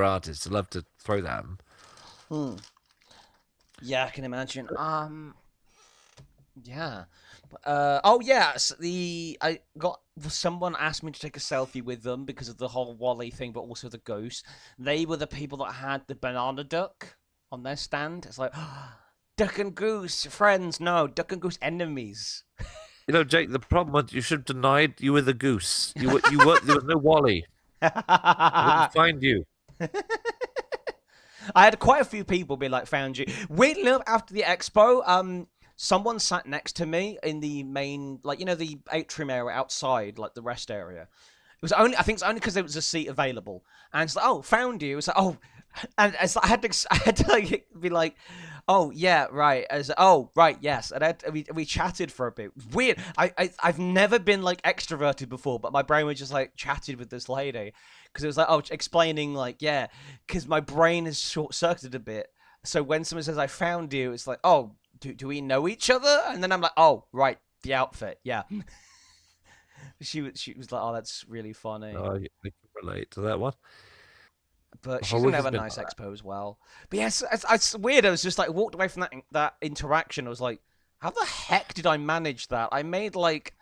artists. I'd love to throw that at them. Yeah, I can imagine. Yeah. Oh yeah. So someone asked me to take a selfie with them because of the whole Wally thing, but also the ghost. They were the people that had the banana duck on their stand. It's like, duck and goose friends, no, duck and goose enemies. You know, Jake, the problem was you should have denied you were the goose. You were there was no Wally. I wouldn't find you. I had quite a few people be like, found you. Weirdly enough, after the expo, someone sat next to me in the main, like, you know, the atrium area outside, like the rest area. I think it's only because there was a seat available. And it's like, oh, found you. It's like, oh, and it's like, I had to like, be like, oh yeah, right. As oh right, yes. And we chatted for a bit. Weird. I've never been like extroverted before, but my brain was just like chatted with this lady because it was like, oh, explaining like, yeah, because my brain is short circuited a bit. So when someone says I found you, it's like, oh, do we know each other? And then I'm like, oh right, the outfit, yeah. She was like, oh, that's really funny. Oh, I can relate to that one. But she's gonna have a nice expo as well. But yes, it's weird. I was just like walked away from that interaction. I was like, how the heck did I manage that? I made like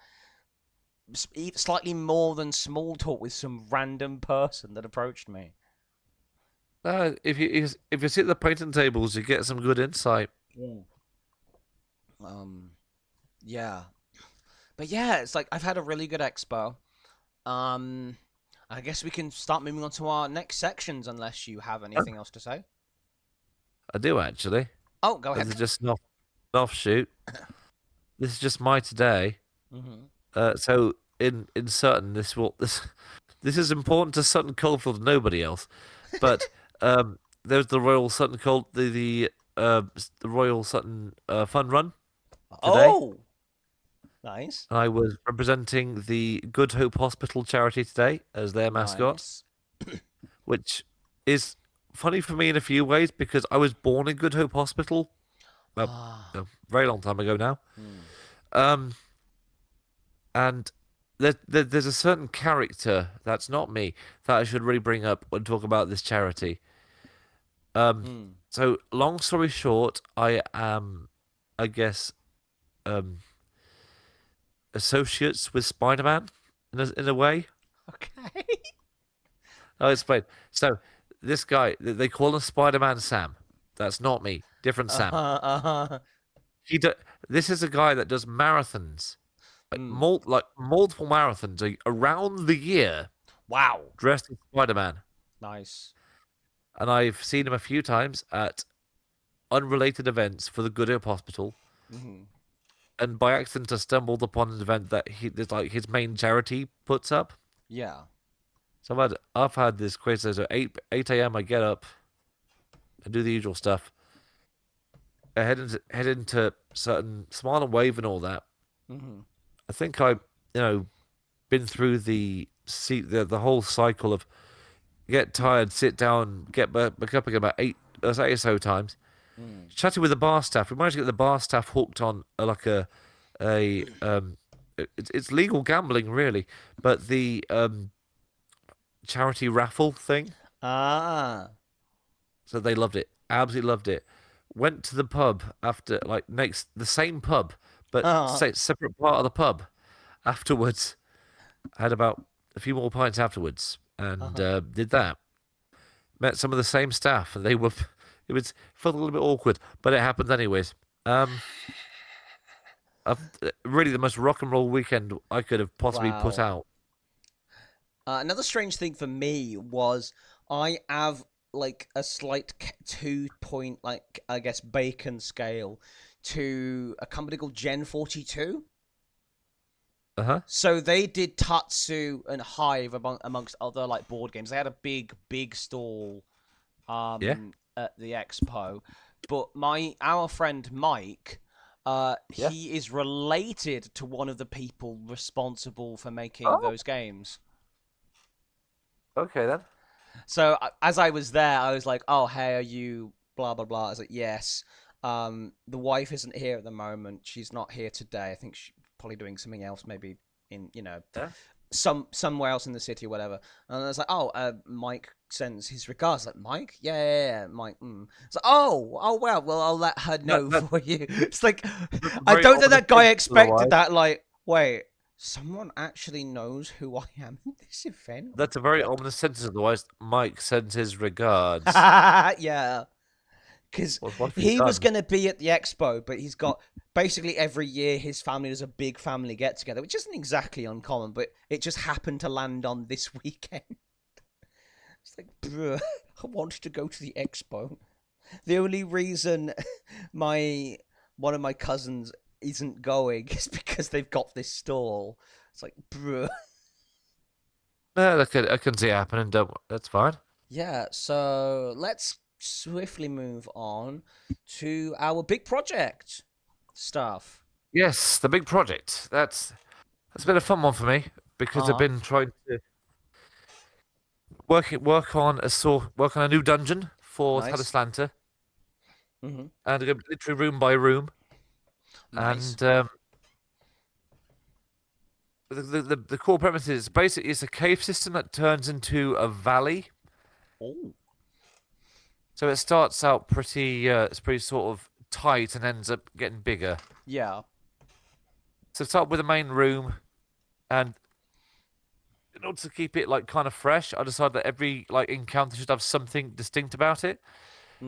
slightly more than small talk with some random person that approached me. If you sit at the painting tables, you get some good insight. Yeah. But yeah, it's like I've had a really good expo. I guess we can start moving on to our next sections, unless you have anything else to say. I do actually. Oh, go ahead. This is just an offshoot. This is just my today. So in Sutton. This is important to Sutton Coldfield, nobody else. But there's the Royal Sutton the Royal Sutton Fun Run today. Oh, nice. I was representing the Good Hope Hospital charity today as their mascot, which is funny for me in a few ways because I was born in Good Hope Hospital a very long time ago now. And there's a certain character that's not me that I should really bring up when talk about this charity. So long story short, I am, I guess, associates with Spider-Man in a way. Okay. I'll explain. So this guy, they call him Spider-Man Sam. That's not me. Different Sam. This is a guy that does marathons, like multiple marathons around the year. Wow. Dressed as Spider-Man. Nice. And I've seen him a few times at unrelated events for the Good Hope Hospital. And by accident, I stumbled upon an event that his main charity puts up. Yeah. So I've had this crazy. So 8 a.m. I get up, I do the usual stuff. I head into Sutton, smile and wave and all that. I think I been through the whole cycle of get tired, sit down, get back up again about 8 or so times. Chatting with the bar staff, we managed to get the bar staff hooked on it's legal gambling really, but the charity raffle thing. Ah. So they loved it, absolutely loved it. Went to the pub after, the same pub, but separate part of the pub. Afterwards, I had about a few more pints afterwards, and did that. Met some of the same staff, and it felt a little bit awkward, but it happened anyways. Really the most rock and roll weekend I could have possibly put out. Another strange thing for me was I have a slight 2-point, I guess, bacon scale to a company called Gen 42. So they did Tatsu and Hive amongst other board games. They had a big stall at the Expo. But our friend Mike, he is related to one of the people responsible for making those games. Okay then. So as I was there, I was like, "Oh, hey, are you blah blah blah?" I was like, "Yes." The wife isn't here at the moment. She's not here today. I think she's probably doing something else, maybe in somewhere else in the city or whatever. And I was like, "Oh, Mike sends his regards." Like, Mike? Yeah, Mike. It's like, oh, well, I'll let her know for you. It's like, I don't think that guy expected that. Like, wait. Someone actually knows who I am in this event? That's a very ominous sentence, otherwise Mike sends his regards. Yeah. Because he was going to be at the Expo, but he's got... Basically, every year, his family does a big family get-together, which isn't exactly uncommon, but it just happened to land on this weekend. It's like, bruh, I wanted to go to the Expo. The only reason one of my cousins isn't going is because they've got this stall. It's like, bruh. I can see it happening. That's fine. Yeah, so let's swiftly move on to our big project stuff. Yes, the big project. That's been a fun one for me because I've been trying to work on a new dungeon for Talislanta. And I go literally room by room. Nice. And the core premise is basically it's a cave system that turns into a valley. Oh. So it starts out it's pretty sort of tight and ends up getting bigger. Yeah. So start with the main room, and in order to keep it kind of fresh, I decided that every encounter should have something distinct about it.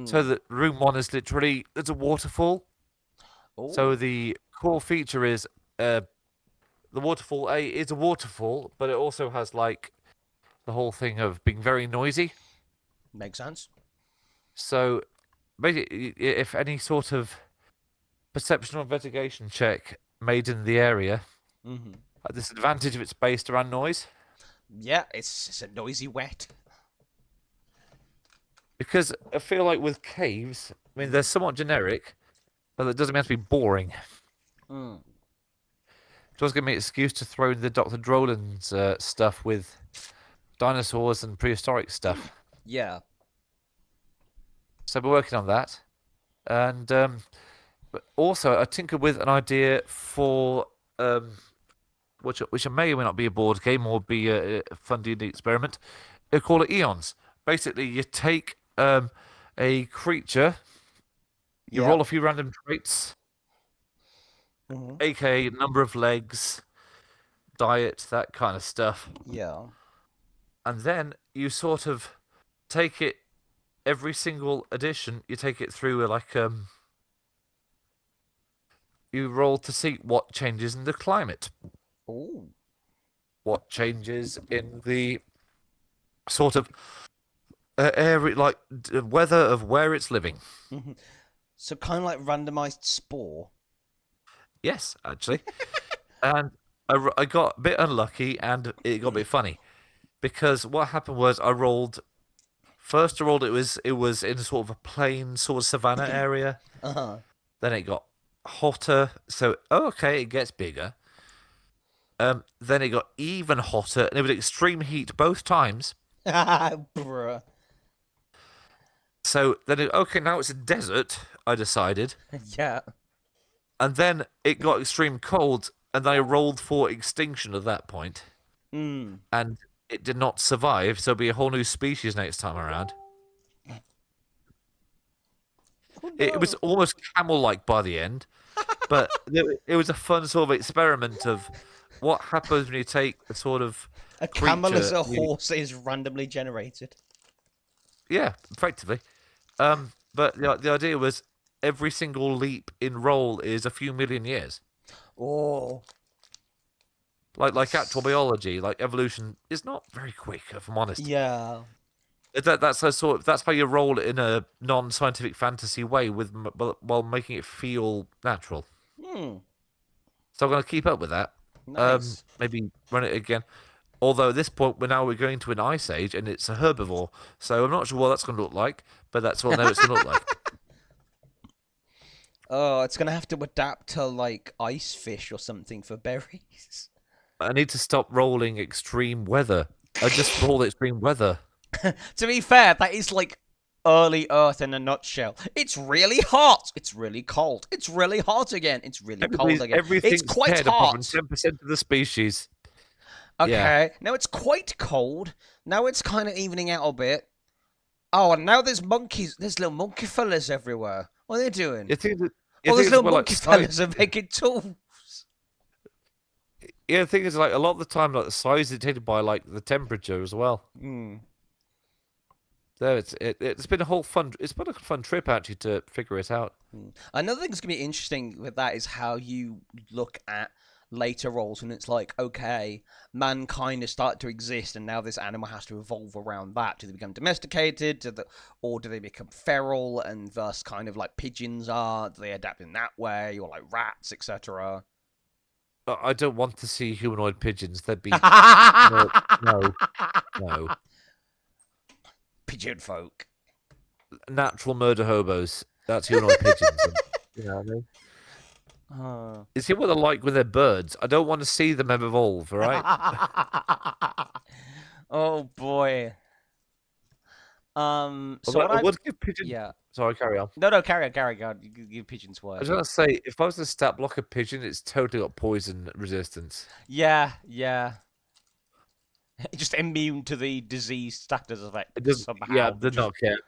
So that room 1 is literally there's a waterfall. Oh. So the core feature is the waterfall is a waterfall, but it also has the whole thing of being very noisy. Makes sense. So basically, if any sort of perception or investigation check made in the area At disadvantage if it's based around noise. Yeah, it's a noisy wet. Because I feel like with caves, I mean, they're somewhat generic, but it doesn't mean to be boring. Mm. It was giving me an excuse to throw in the Dr. Droland's stuff with dinosaurs and prehistoric stuff. Yeah. So we're working on that. And but also, I tinkered with an idea for which may or may not be a board game or be a fun D&D experiment. They call it Eons. Basically, you take a creature, you roll a few random traits, aka number of legs, diet, that kind of stuff. Yeah. And then you sort of take it every single edition. You take it through you roll to see what changes in the climate. Ooh. What changes in the sort of area, like weather of where it's living. So kind of like randomized spore. Yes, actually. And I got a bit unlucky, and it got a bit funny because what happened was I rolled it was in sort of a plain sort of savanna area. Then it got hotter, so okay, it gets bigger. Then it got even hotter, and it was extreme heat both times. Bruh. So then, okay, now it's a desert, I decided. Yeah. And then it got extreme cold, and I rolled for extinction at that point. Mm. And it did not survive, so it'll be a whole new species next time around. Oh, no. It was almost camel-like by the end, but it was a fun sort of experiment of what happens when you take a sort of a camel as a creature, horse is randomly generated. Yeah, effectively. But the idea was every single leap in roll is a few million years. Oh. Like actual biology, like evolution is not very quick, if I'm honest. Yeah. That's how you roll it in a non-scientific fantasy way while making it feel natural. Hmm. So I'm going to keep up with that. Nice. Maybe run it again. Although at this point we're going to an ice age and it's a herbivore, so I'm not sure what that's going to look like, but that's what I know it's going to look like. Oh, it's going to have to adapt to like ice fish or something for berries. I need to stop rolling extreme weather. I just rolled extreme weather. To be fair, that is like early Earth in a nutshell. It's really hot. It's really cold. It's really hot again. It's really cold again. Everything's It's quite dead apart from hot. 10% of the species. Okay. Yeah. Now it's quite cold. Now it's kind of evening out a bit. Oh, and now there's monkeys. There's little monkey fellas everywhere. What are they doing? There's little monkey fellas are making tools. Yeah, the thing is, like, a lot of the time, like, the size is dictated by, like, the temperature as well. Hmm. So it's been a fun trip, actually, to figure it out. Another thing that's going to be interesting with that is how you look at later roles, and it's like, okay, mankind has started to exist, and now this animal has to evolve around that. Do they become domesticated? Or do they become feral, and thus kind of like pigeons are? Do they adapt in that way, or like rats, etc.? I don't want to see humanoid pigeons. They'd be no. Pigeon folk. Natural murder hobos. That's humanoid pigeons. You know what I mean? You see what they're like with their birds. I don't want to see them evolve, all right? Oh boy. So I would give pigeons. Yeah. Sorry, carry on. No, carry on. You give pigeons I words. was gonna say, if I was to stat block a pigeon, it's totally got poison resistance. Yeah. Just immune to the disease status effect somehow. Yeah, did not care.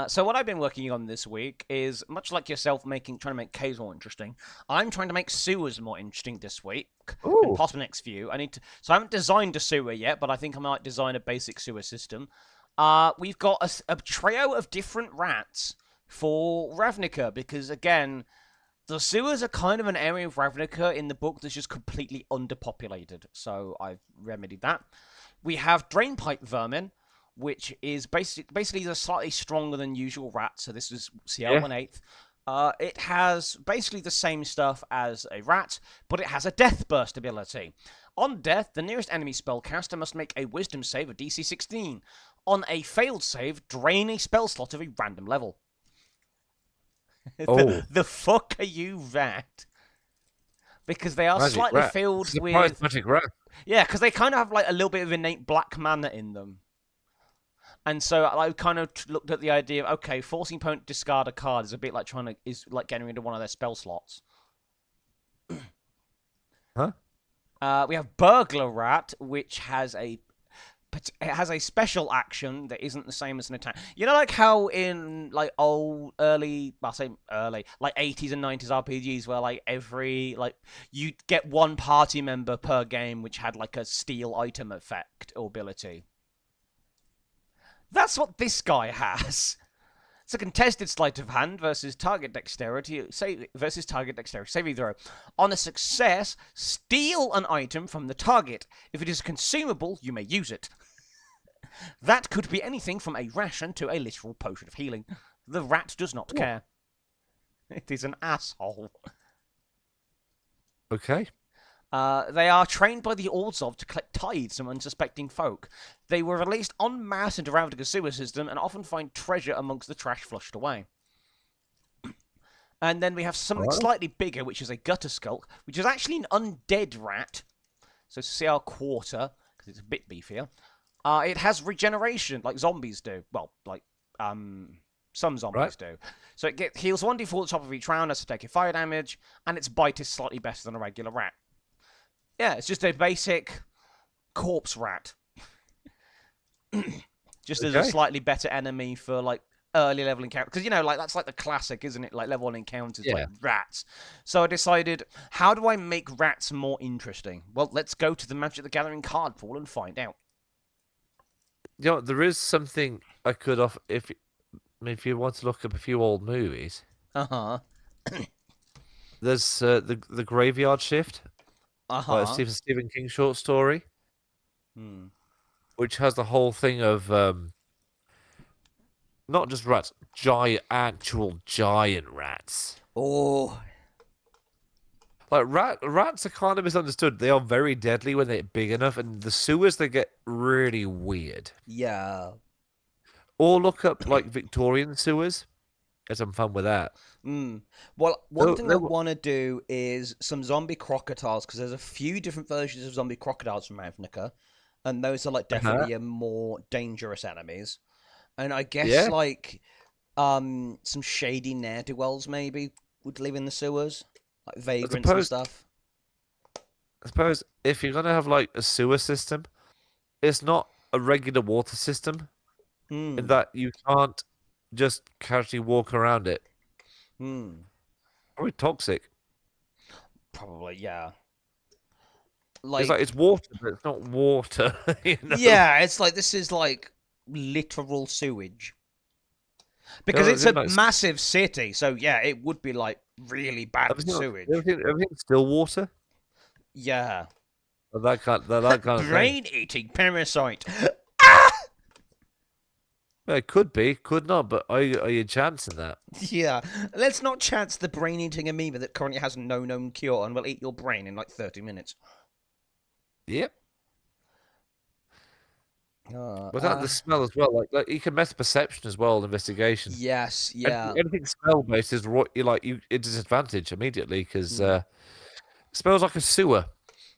So what I've been working on this week is, much like yourself, trying to make caves more interesting. I'm trying to make sewers more interesting this week, and possibly next few. So I haven't designed a sewer yet, but I think I might design a basic sewer system. We've got a trio of different rats for Ravnica, because again, the sewers are kind of an area of Ravnica in the book that's just completely underpopulated. So I've remedied that. We have drainpipe vermin, which is basically they're slightly stronger than usual rats. So this is CL 1/8. It has basically the same stuff as a rat, but it has a death burst ability. On death, the nearest enemy spellcaster must make a wisdom save of DC 16. On a failed save, drain a spell slot of a random level. Oh. The fuck are you, rat? Because they are Magic slightly rat. filled Surprise with... magic rat. Yeah, because they kind of have like a little bit of innate black mana in them. And so I kind of looked at the idea of, okay, forcing opponent to discard a card is a bit like getting rid of one of their spell slots. Huh? We have Burglar Rat, which has a special action that isn't the same as an attack. You know, like how in like like 80s and 90s RPGs, where like you get one party member per game, which had like a steal item effect or ability. That's what this guy has. It's a contested sleight of hand versus target dexterity saving throw. On a success, steal an item from the target. If it is consumable, you may use it. That could be anything from a ration to a literal potion of healing. The rat does not care. It is an asshole. Okay. They are trained by the Ordzov to collect tithes from unsuspecting folk. They were released en masse into Ravnica's sewer system and often find treasure amongst the trash flushed away. And then we have something slightly bigger, which is a gutter skulk, which is actually an undead rat. So it's a CR quarter, because it's a bit beefier. It has regeneration, like zombies do. Well, like some zombies do. So it heals 1d4 at the top of each round as to take a fire damage, and its bite is slightly better than a regular rat. Yeah, it's just a basic corpse rat. Just as a slightly better enemy for, like, early level encounters. Because, you know, like, that's like the classic, isn't it? Like, level 1 encounters, like rats. So I decided, how do I make rats more interesting? Well, let's go to the Magic the Gathering card pool and find out. You know, there is something I could offer if you want to look up a few old movies. Uh-huh. There's the Graveyard Shift. Like a Stephen King short story, which has the whole thing of not just rats, actual giant rats. Oh, like rats are kind of misunderstood. They are very deadly when they're big enough, and the sewers they get really weird. Yeah. Or look up like Victorian sewers. Get some fun with that. Well, one thing I want to do is some zombie crocodiles, because there's a few different versions of zombie crocodiles from Ravnica, and those are like definitely more dangerous enemies. And I guess like some shady ne'er-do-wells maybe would live in the sewers, like vagrants and stuff. I suppose if you're gonna have like a sewer system, it's not a regular water system, in that you can't just casually walk around it. Probably toxic. Probably, yeah. It's water, but it's not water. You know? Yeah, it's like this is like literal sewage. Because it's a massive city, so yeah, it would be like really bad sewage. Everything's still water. Yeah. That kind of brain-eating parasite. It could be, could not, but are you chancing that? Yeah. Let's not chance the brain-eating amoeba that currently has no known cure and will eat your brain in like 30 minutes. Yep. Without the smell as well, like you can mess perception as well, investigation. Yes, yeah. Anything smell-based is it's a disadvantage immediately because it smells like a sewer.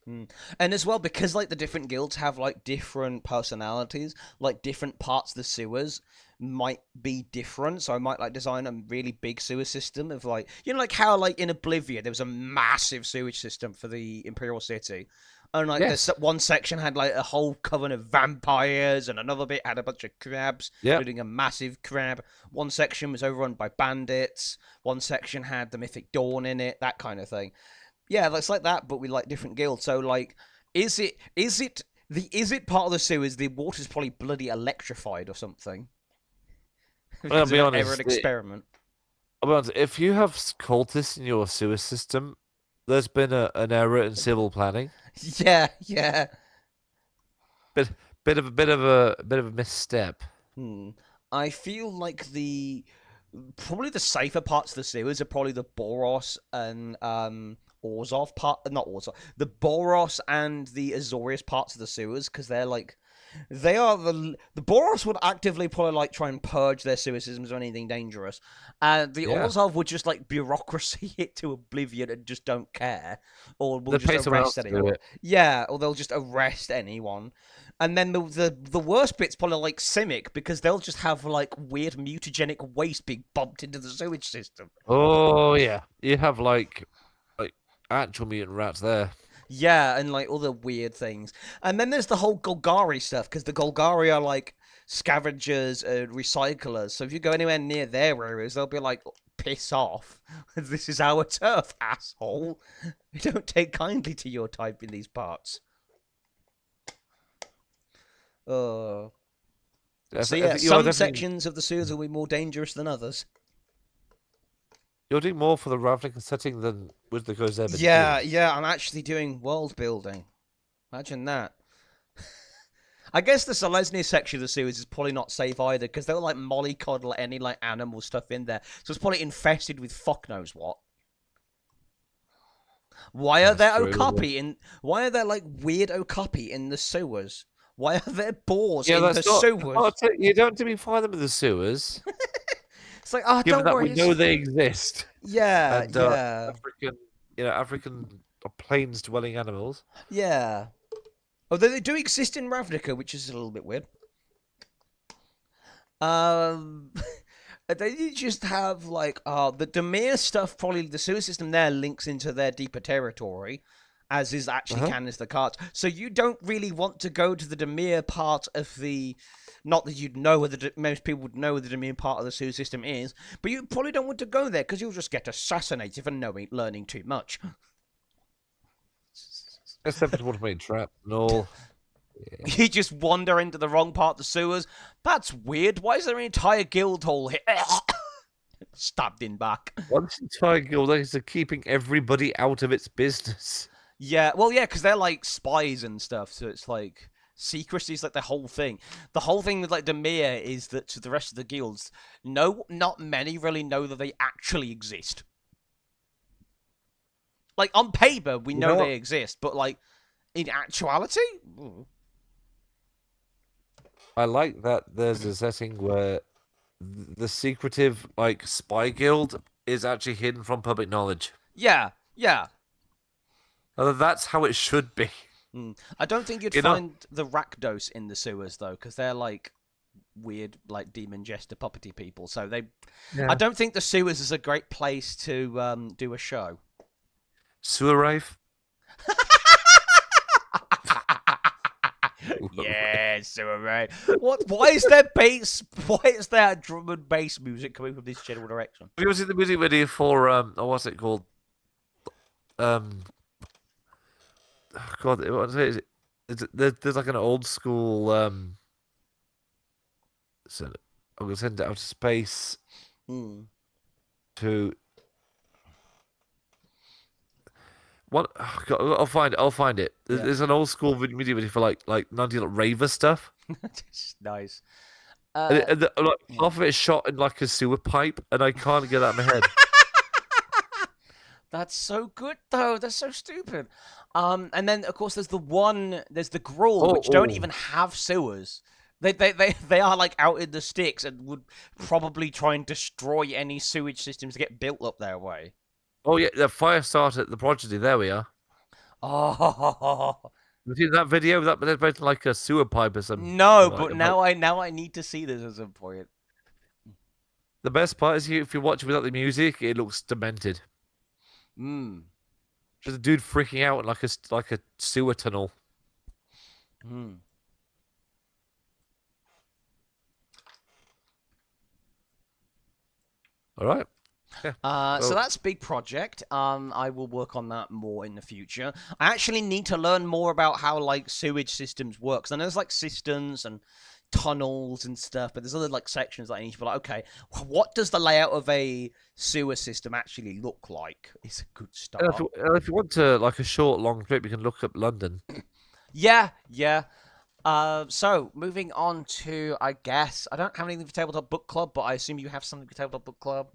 And as well, because like the different guilds have like different personalities, like different parts of the sewers might be different. So I might like design a really big sewer system of like, you know, like how like in Oblivion there was a massive sewage system for the Imperial City, and like this one section had like a whole coven of vampires, and another bit had a bunch of crabs, including a massive crab. One section was overrun by bandits. One section had the Mythic Dawn in it, that kind of thing. Yeah, it's like that, but with like different guilds. So like, is it part of the sewers? The water's probably bloody electrified or something. I'll be honest. Ever an experiment. I'll be honest. If you have cultists in your sewer system, there's been an error in civil planning. Yeah. Bit of a misstep. I feel like the probably the safer parts of the sewers are probably the Boros and Orzhov part, not Orzhov, the Boros and the Azorius parts of the sewers, because they're like, they are the Boros would actively probably like try and purge their sewer systems or anything dangerous, and the Orzhov would just like bureaucracy it to oblivion and just don't care, or will just arrest anyone. Yeah, or they'll just arrest anyone. And then the worst bit's probably like Simic, because they'll just have like weird mutagenic waste being bumped into the sewage system. Oh yeah, you have like actual mutant rats there. Yeah, and like other weird things. And then there's the whole Golgari stuff, because the Golgari are like scavengers and recyclers. So if you go anywhere near their areas, they'll be like, piss off. This is our turf, asshole. We don't take kindly to your type in these parts. So yeah, some sections of the sewers will be more dangerous than others. You're doing more for the Ravnica setting than with the Gozeb. Yeah, I'm actually doing world building. Imagine that. I guess the Selesnya section of the sewers is probably not safe either, because they'll like mollycoddle any like animal stuff in there. So it's probably infested with fuck knows what. Why are there okapi in? Why are there like weird okapi in the sewers? Why are there boars in the sewers? You don't to be find them in the sewers. It's like, oh, given don't worry. We know they exist. Yeah, and, yeah. African plains-dwelling animals. Yeah. Although they do exist in Ravnica, which is a little bit weird. They just have like the Dimir stuff. Probably the sewer system there links into their deeper territory, as is actually canon as the cards. So you don't really want to go to the Dimir part of the. Not that you'd know whether most people would know where the Dimir part of the sewer system is, but you probably don't want to go there because you'll just get assassinated for learning too much. Except for automated trap and all. Yeah. You just wander into the wrong part of the sewers. That's weird. Why is there an entire guild hall here? Stabbed in back. Once entire guild is keeping everybody out of its business. Yeah, well, yeah, because they're like spies and stuff, so it's like secrecy is like the whole thing. The whole thing with like Dimir is that to the rest of the guilds, not many really know that they actually exist. Like on paper, we know they exist, but like in actuality, I like that there's a setting where the secretive like spy guild is actually hidden from public knowledge. Yeah, yeah. That's how it should be. I don't think you'd find the Rakdos in the sewers though, because they're like weird, like demon jester puppety people. So they, I don't think the sewers is a great place to do a show. Sewer rave. Yeah, sewer rave. What? Why is there bass? Why is there drum and bass music coming from this general direction? Have you seen the music video for what's it called? God, what is it? There's like an old school. So I'm gonna send it out to space. To what? Oh God, I'll find it. I'll find it. There's an old school video for like 90s raver stuff. Nice. And half of it is shot in like a sewer pipe, and I can't get that in my head. That's so good though. That's so stupid. And then of course there's the Gruul, which don't even have sewers. They are like out in the sticks and would probably try and destroy any sewage systems to get built up their way. Oh yeah, the fire started the Prodigy. There we are. Oh, you seen that video? That's basically like a sewer pipe or something. No, but now I need to see this at some point. The best part is if you watch it without the music, it looks demented. There's a dude freaking out like a sewer tunnel. All right. Yeah. So that's a big project. I will work on that more in the future. I actually need to learn more about how like sewage systems work. So there's like cisterns and tunnels and stuff, but there's other like sections that I need to be like, okay, what does the layout of a sewer system actually look like? It's a good start. If you want to like a short, long trip, you can look up London. Yeah. So moving on to, I guess I don't have anything for Tabletop Book Club, but I assume you have something for Tabletop Book Club.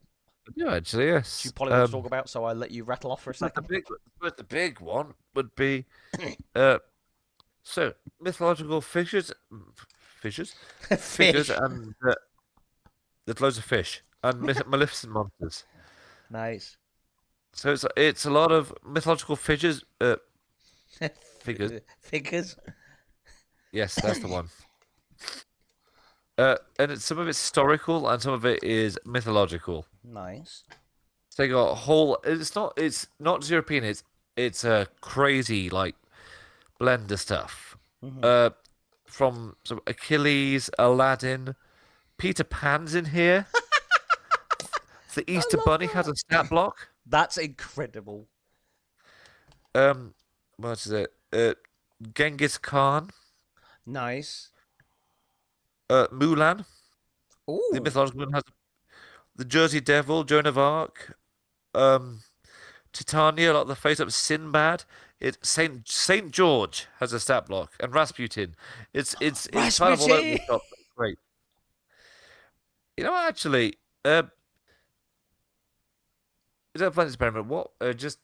Yeah, actually, yes. You probably want to talk about, so I'll let you rattle off for a second. The big one would be, so mythological figures, figures, Fish. and there's loads of fish and maleficent monsters. Nice. So it's a lot of mythological figures. Figures. Figures. Yes, that's the one. And some of it's historical and some of it is mythological. Nice. So they got a whole. It's not just European. It's a crazy like blend of stuff. Mm-hmm. From some Achilles, Aladdin, Peter Pan's in here. The Easter Bunny has a stat block. That's incredible. What is it? Genghis Khan. Nice. Mulan. The Ooh. mythological one has the Jersey Devil, Joan of Arc. Titania, like the face up Sinbad. It's Saint George has a stat block, and Rasputin. It's kind of all over the Rasputin! top. Great. You know, actually, is that a fun experiment? What?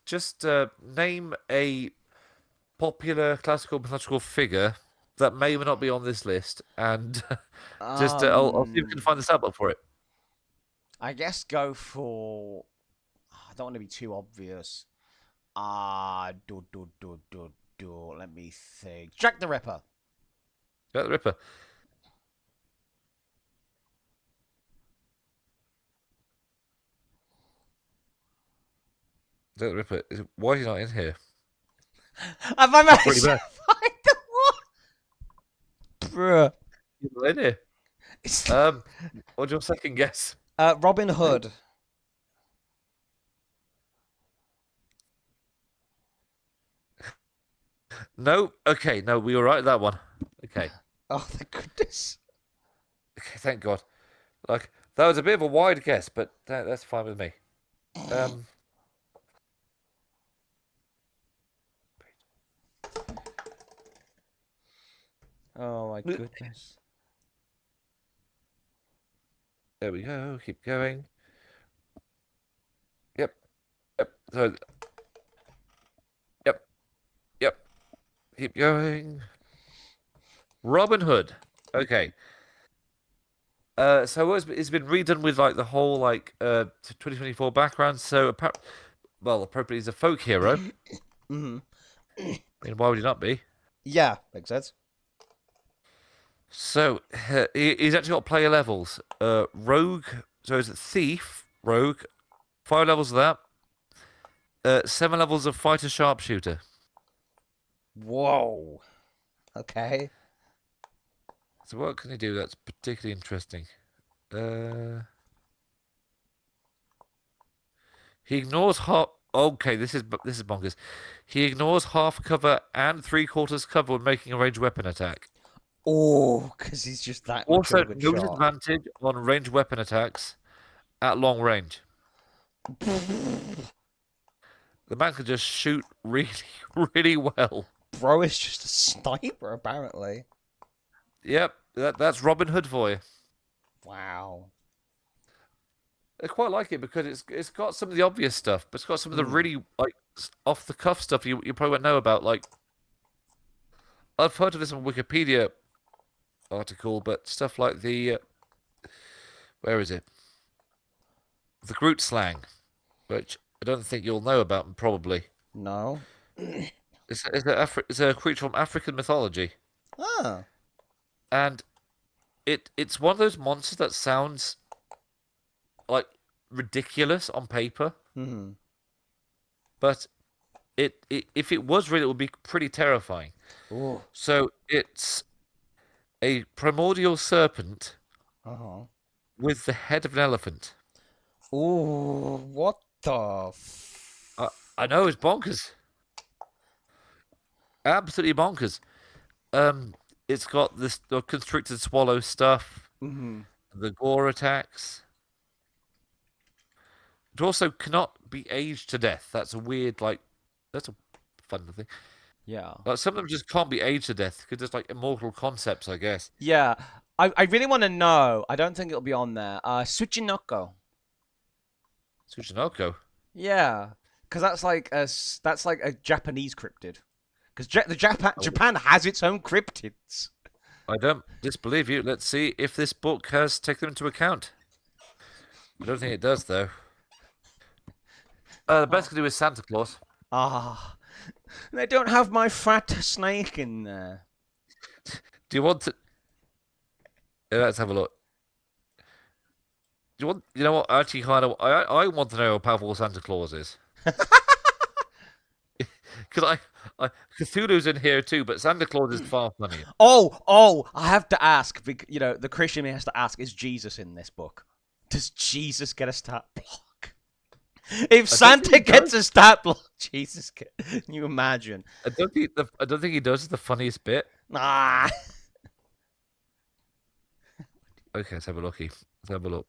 Just name a popular classical mythological figure that may or may not be on this list, and just I'll see if we can find the stat block for it. I guess go for. I don't want to be too obvious. Let me think. Jack the Ripper. Jack the Ripper. Jack the Ripper. Why is he not in here? Have I managed Pretty to bad. find the one? Bruh. He's not in here. What's your second guess? Robin Hood. No. Okay. No, we were right at that one. Okay. Oh, thank goodness. Okay. Thank God. Like that was a bit of a wide guess, but that's fine with me. Oh my goodness. There we go. Keep going. Yep. Yep. So. Yep. Yep. Keep going. Robin Hood. Okay. So it's been redone with like the whole like 2024 background. So appropriately he's a folk hero. Mm-hmm. I mean, why would he not be? Yeah, makes sense. So he's actually got player levels. Rogue. So it's thief, rogue. 5 levels of that. 7 levels of fighter sharpshooter. Whoa. Okay. So what can he do that's particularly interesting? He ignores half. Okay, this is bonkers. He ignores half cover and 3/4 cover when making a ranged weapon attack. Oh, because he's just that much Also, of a good no shot. disadvantage on ranged weapon attacks at long range. The man can just shoot really, really well. Bro is just a sniper, apparently. Yep, that's Robin Hood for you. Wow. I quite like it because it's got some of the obvious stuff, but it's got some of the really like off the cuff stuff you probably won't know about. Like I've heard of this on Wikipedia article, but stuff like the where is it? The Groot slang, which I don't think you'll know about, probably. No. It's a creature from African mythology, Ah. and it's one of those monsters that sounds like ridiculous on paper, Mm-hmm. but if it was real, it would be pretty terrifying. Ooh. So it's a primordial serpent Uh-huh. with the head of an elephant. Ooh, what the I know it's bonkers, absolutely bonkers. It's got the constricted swallow stuff, Mm-hmm. the gore attacks. It also cannot be aged to death. That's a weird, like, that's a fun thing. Yeah. Like some of them just can't be aged to death because it's like immortal concepts, I guess. Yeah. I really want to know. I don't think it'll be on there. Tsuchinoko. Tsuchinoko. Yeah, because that's like a Japanese cryptid. Because Japan has its own cryptids. I don't disbelieve you. Let's see if this book has taken them into account. I don't think it does, though. The best could do with Santa Claus. Ah, they don't have my fat snake in there. Do you want to? Let's have a look. Do you want? You know what? Actually, kind of. I want to know how powerful Santa Claus is. Because Cthulhu's in here too, but Santa Claus is far funnier. Oh! I have to ask. You know, the Christian has to ask: is Jesus in this book? Does Jesus get a stat block? If Santa gets a stat block, Jesus, can you imagine? I don't think he does the funniest bit. Ah. Okay, let's have a looky. Let's have a look.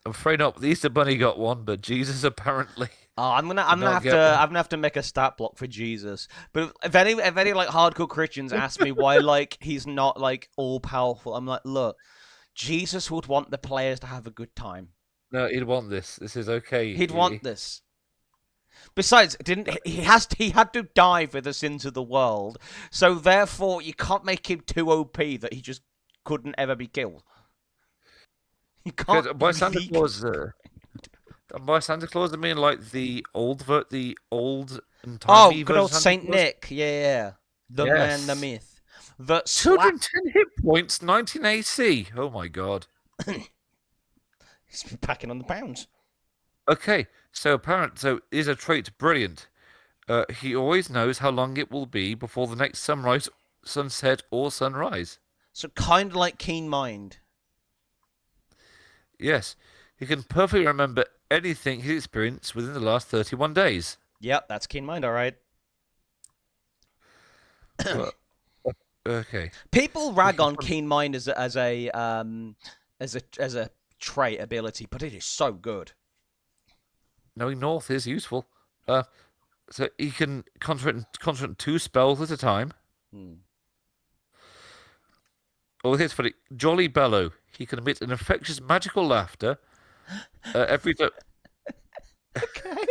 I'm afraid not. The Easter Bunny got one, but Jesus apparently. Oh, I'm gonna have to make a stat block for Jesus. But if any like hardcore Christians ask me why like he's not like all powerful, I'm like, look, Jesus would want the players to have a good time. No, he'd want this. This is okay. He'd want this. Besides, he had to die for the sins of the world, so therefore you can't make him too OP that he just couldn't ever be killed. You can't. By Santa Claus, by Santa Claus, I mean like the old and timey good old version of Saint Santa Claus? Nick, yeah. The man, the myth. The 210 hit points, 19 AC. Oh my god. He's been packing on the pounds. Okay, so is a trait brilliant. He always knows how long it will be before the next sunrise, sunset, or sunrise. So kind of like Keen Mind. Yes, he can perfectly remember anything he's experienced within the last 31 days. Yep, that's Keen Mind, all right. Okay. People rag on Keen Mind as a trait ability, but it is so good. Knowing North is useful. So he can concentrate 2 spells at a time. Oh, here's funny. Jolly Bellow. He can emit an infectious magical laughter every time. Okay.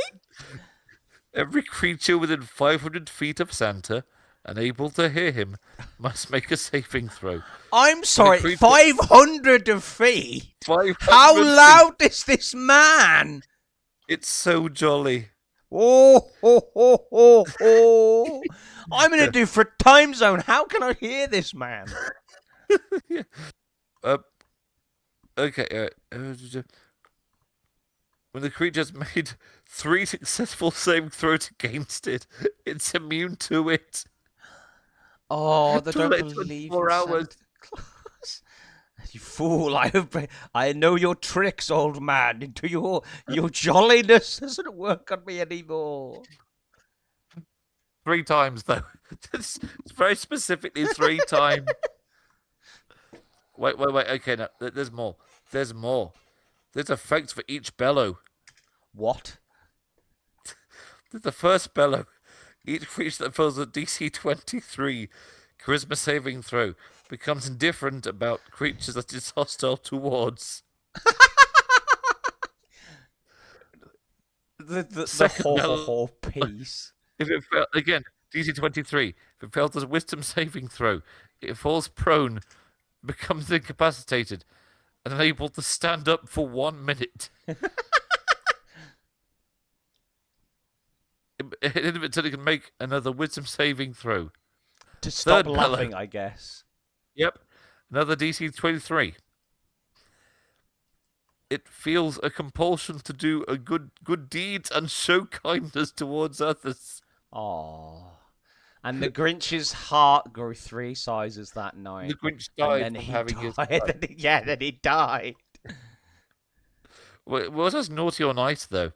Every creature within 500 feet of Santa, unable to hear him, must make a saving throw. I'm sorry, 500 feet? 500 How feet. loud is this man? It's so jolly. Oh, ho, ho, ho, ho. I'm in a different time zone. How can I hear this man? Yeah. Okay. When the creature's made 3 successful saving throws against it, it's immune to it. Oh, they don't believe 4 hours. Claus. You fool! I know your tricks, old man. Into your jolliness doesn't work on me anymore. 3 times though. It's very specifically 3 times. Wait. Okay, no, there's more. There's effects for each bellow. What? The first bellow. Each creature that fails a DC 23 charisma saving throw becomes indifferent about creatures that it's hostile towards. the whole piece. If it fails, again, DC 23. If it fails a wisdom saving throw, it falls prone, becomes incapacitated, and unable to stand up for 1 minute. Until it can make another wisdom saving throw. To stop laughing, I guess. Yep. Another DC 23. It feels a compulsion to do a good deeds and show kindness towards others. Aww. And the Grinch's heart grew 3 sizes that night. The Grinch died and then from having his... then he died. Well, was this naughty or nice, though?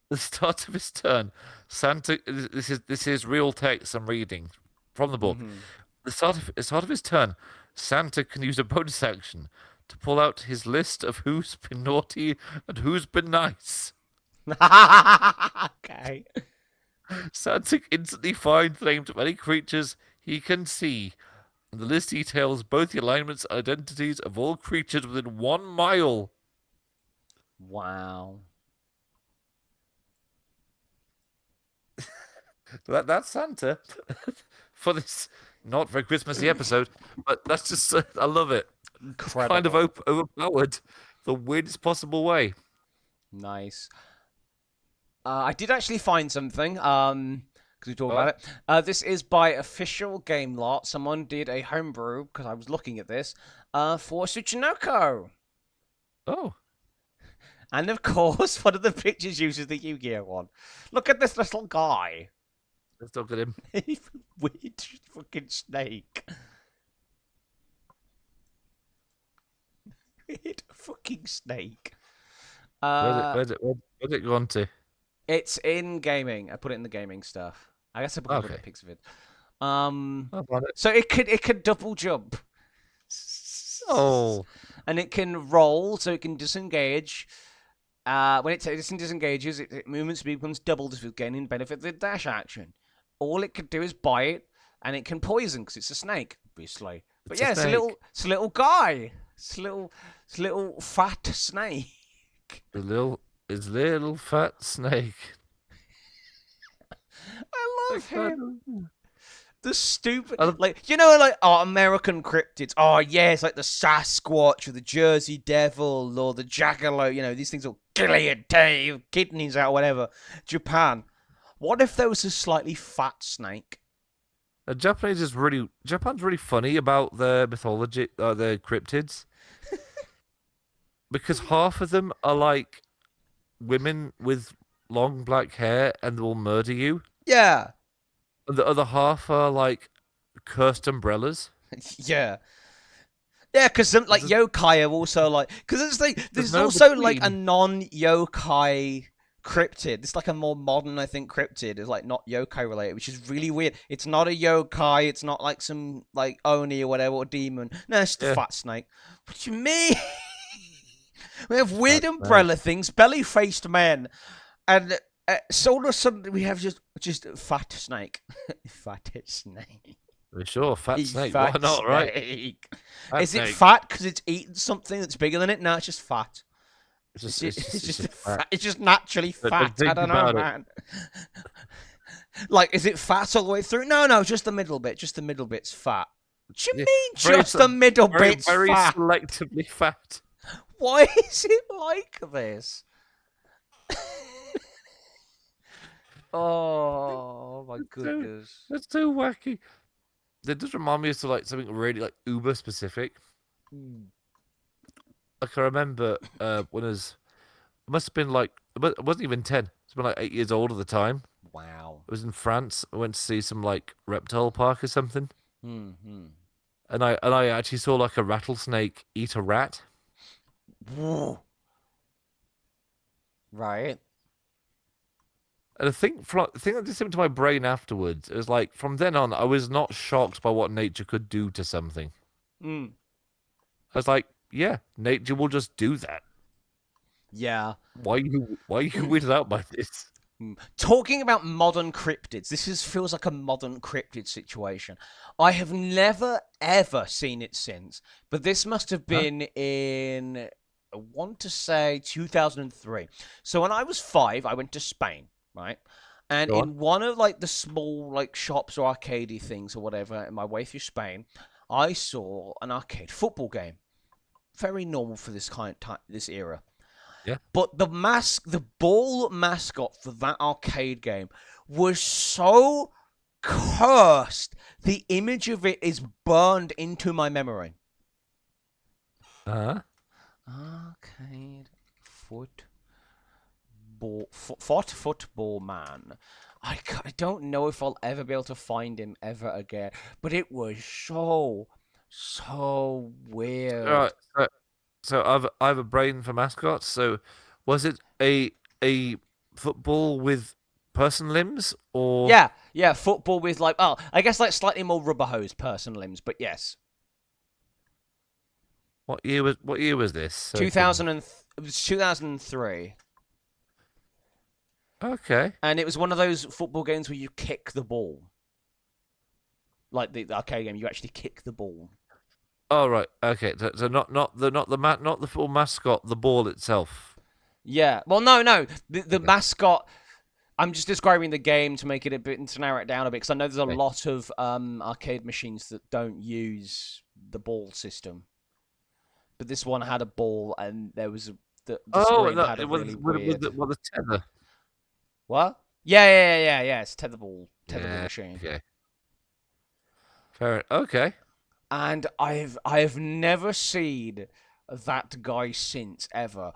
The start of his turn, Santa. This is real text I'm reading from the book. The start of his turn, Santa can use a bonus action to pull out his list of who's been naughty and who's been nice. Okay. Santa instantly finds the names of any creatures he can see, and the list details both the alignments and identities of all creatures within 1 mile. Wow. That's Santa for this not very Christmassy episode, but that's just I love it. Incredible. It's kind of overpowered the weirdest possible way. Nice. I did actually find something. Because we talked about it. This is by Official Game Lot. Someone did a homebrew because I was looking at this. For Tsuchinoko. Oh. And of course, one of the pictures uses the Yu-Gi-Oh one. Look at this little guy. Let's look at him. Weird fucking snake. Weird fucking snake. Where's it gone to? It's in gaming. I put it in the gaming stuff. I guess I put the pics of it. So it could double jump. Oh. And it can roll, so it can disengage. When it disengages, its movement speed becomes doubled if it's gaining benefit of the dash action. All it could do is bite, and it can poison because it's a snake, obviously. But it's a little guy. It's a little fat snake. It's little fat snake. I love him. The stupid, American cryptids. Oh, yes, like the Sasquatch or the Jersey Devil or the Jackalope. These things will kill your kidneys out, whatever. Japan. What if there was a slightly fat snake? Japan's really funny about their mythology, their cryptids. Because half of them are like women with long black hair and they will murder you. Yeah. And the other half are like cursed umbrellas. Yeah. Yeah, because yokai are also like... Because it's like... There's also like a non-yokai cryptid. It's like a more modern, I think, cryptid. It's like not yokai related, which is really weird. It's not a yokai. It's not like some like Oni or whatever, or demon. No, it's just a fat snake. What do you mean? We have weird umbrella things, belly-faced men, and so of suddenly we have just a fat snake. Fat snake. We're sure, fat snake. Why not, right? Is it fat because it's eaten something that's bigger than it? No, it's just fat. It's just naturally fat. I don't know, man. Like, is it fat all the way through? No, just the middle bit. Just the middle bit's fat. What do you mean, just the middle bit's fat? Very selectively fat. Why is it like this? Oh my goodness. That's so wacky. That does remind me of like something really like uber specific. Like I remember when it must have been like, it wasn't even 10. It's been like 8 years old at the time. Wow. It was in France. I went to see some like reptile park or something. Mm-hmm. And I actually saw like a rattlesnake eat a rat. Whoa. Right. And the thing that did something to my brain afterwards, it was like, from then on, I was not shocked by what nature could do to something. I was like, yeah, nature will just do that. Yeah. Why are you weirded out by this? Talking about modern cryptids, this feels like a modern cryptid situation. I have never, ever seen it since, but this must have been in, I want to say 2003. So when I was 5, I went to Spain, right? And in one of like the small like shops or arcadey things or whatever, in my way through Spain, I saw an arcade football game. Very normal for this this era. Yeah. But the ball mascot for that arcade game was so cursed. The image of it is burned into my memory. Arcade football man. I don't know if I'll ever be able to find him ever again. But it was so weird. All right. So I have a brain for mascots. So was it a football with person limbs or yeah, football with like I guess like slightly more rubber hose person limbs, but yes. What year was this? So 2000 it was 2003. Okay. And it was one of those football games where you kick the ball. Like the arcade game, you actually kick the ball. Oh right. Okay. So not the full mascot, the ball itself. Yeah. Well, no. The mascot. I'm just describing the game to make it a bit, to narrow it down a bit, because I know there's a lot of arcade machines that don't use the ball system. But this one had a ball, and there was the screen had a really weird. With the tether. What? Yeah. It's tetherball machine. Okay. Fair. Okay. And I have never seen that guy since ever.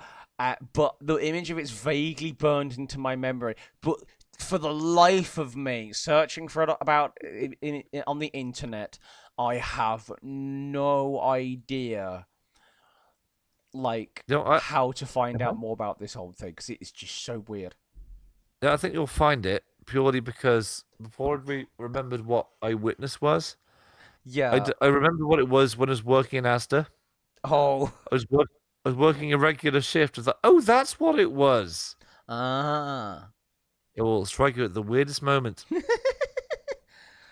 But the image of it's vaguely burned into my memory. But for the life of me, searching for it on the internet, I have no idea, how to find out more about this whole thing, because it is just so weird. Yeah, I think you'll find it purely because before we remembered what Eyewitness was. Yeah. I remember what it was when I was working in Asda. Oh. I was working a regular shift. I was like, oh, that's what it was. Ah. It will strike you at the weirdest moment.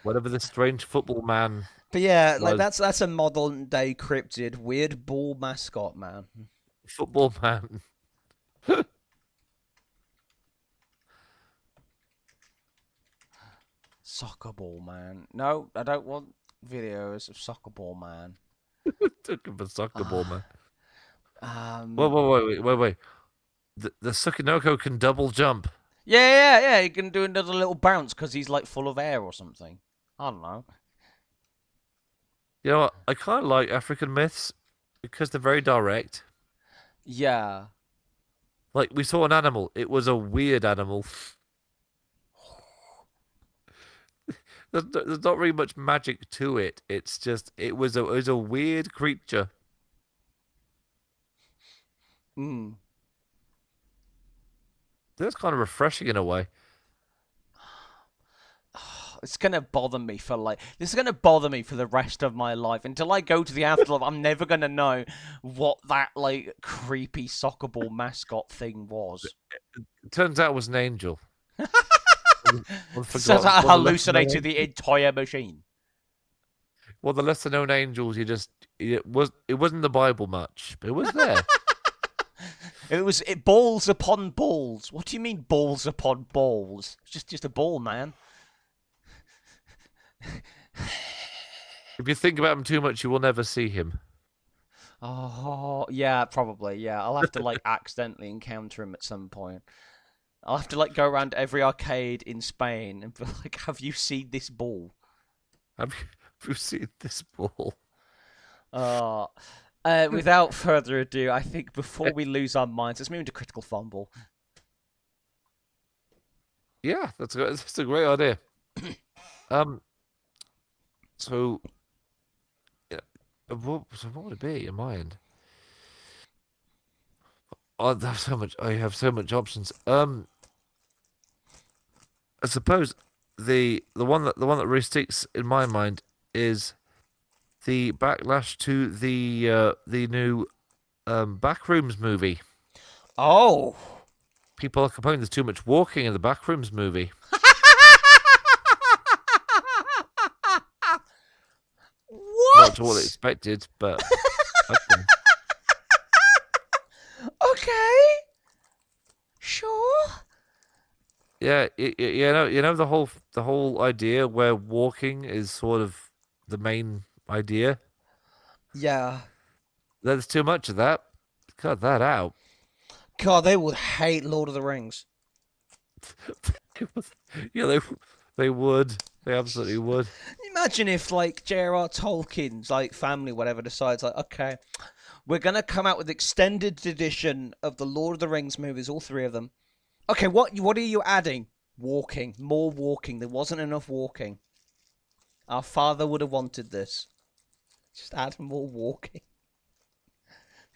Whatever this strange football man. But yeah, was. That's a modern day cryptid, weird ball mascot, man. Football man. Soccer ball man. No, I don't want videos of soccer ball man. Took him for soccer ball man. Wait. Wait. The Sukinoko can double jump. Yeah. He can do another little bounce because he's like full of air or something. I don't know. You know what? I kind of like African myths because they're very direct. Yeah. Like, we saw an animal. It was a weird animal. There's not really much magic to it. It's just, it was a weird creature. That's kind of refreshing in a way. It's gonna bother me this is gonna bother me for the rest of my life until I go to the afterlife. I'm never gonna know what that creepy soccer ball mascot thing was. It turns out it was an angel. So that hallucinated the entire machine. Well, the lesser known angels, it wasn't the Bible much, but it was there. It balls upon balls. What do you mean balls upon balls? It's just a ball, man. If you think about him too much, you will never see him. Oh, yeah, probably. Yeah, I'll have to accidentally encounter him at some point. I'll have to go around every arcade in Spain and be like, "Have you seen this ball? Have you seen this ball?" Without further ado, I think before we lose our minds, let's move into Critical Fumble. Yeah, that's a great idea. So what would it be in my end? I have so much options. I suppose the one that really sticks in my mind is the backlash to the new Backrooms movie. Oh, people are complaining there's too much walking in the Backrooms movie. What? Not to what I expected, but okay, sure. Yeah, you know the whole idea where walking is sort of the main idea. Yeah. There's too much of that. Cut that out. God, they would hate Lord of the Rings. Yeah, they would. They absolutely would. Imagine if J.R.R. Tolkien's family, whatever, decides okay, we're gonna come out with extended edition of the Lord of the Rings movies, all three of them. Okay, what are you adding? Walking, more walking. There wasn't enough walking. Our father would have wanted this. Just add more walking.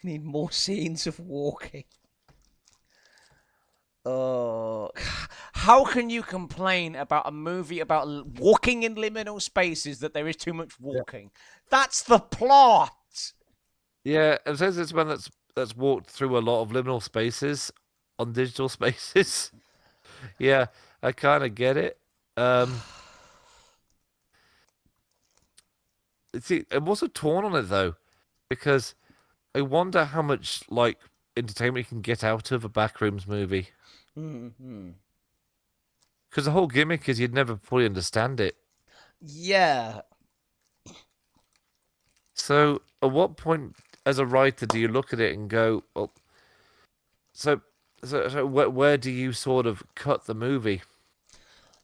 We need more scenes of walking. How can you complain about a movie about walking in liminal spaces that there is too much walking? Yeah. That's the plot! Yeah, it says it's one that's walked through a lot of liminal spaces on digital spaces. Yeah, I kind of get it. See, I'm also torn on it though, because I wonder how much like entertainment you can get out of a Backrooms movie. Mm-hmm. Because the whole gimmick is you'd never fully understand it. Yeah. So, at what point, as a writer, do you look at it and go, well, so where do you sort of cut the movie?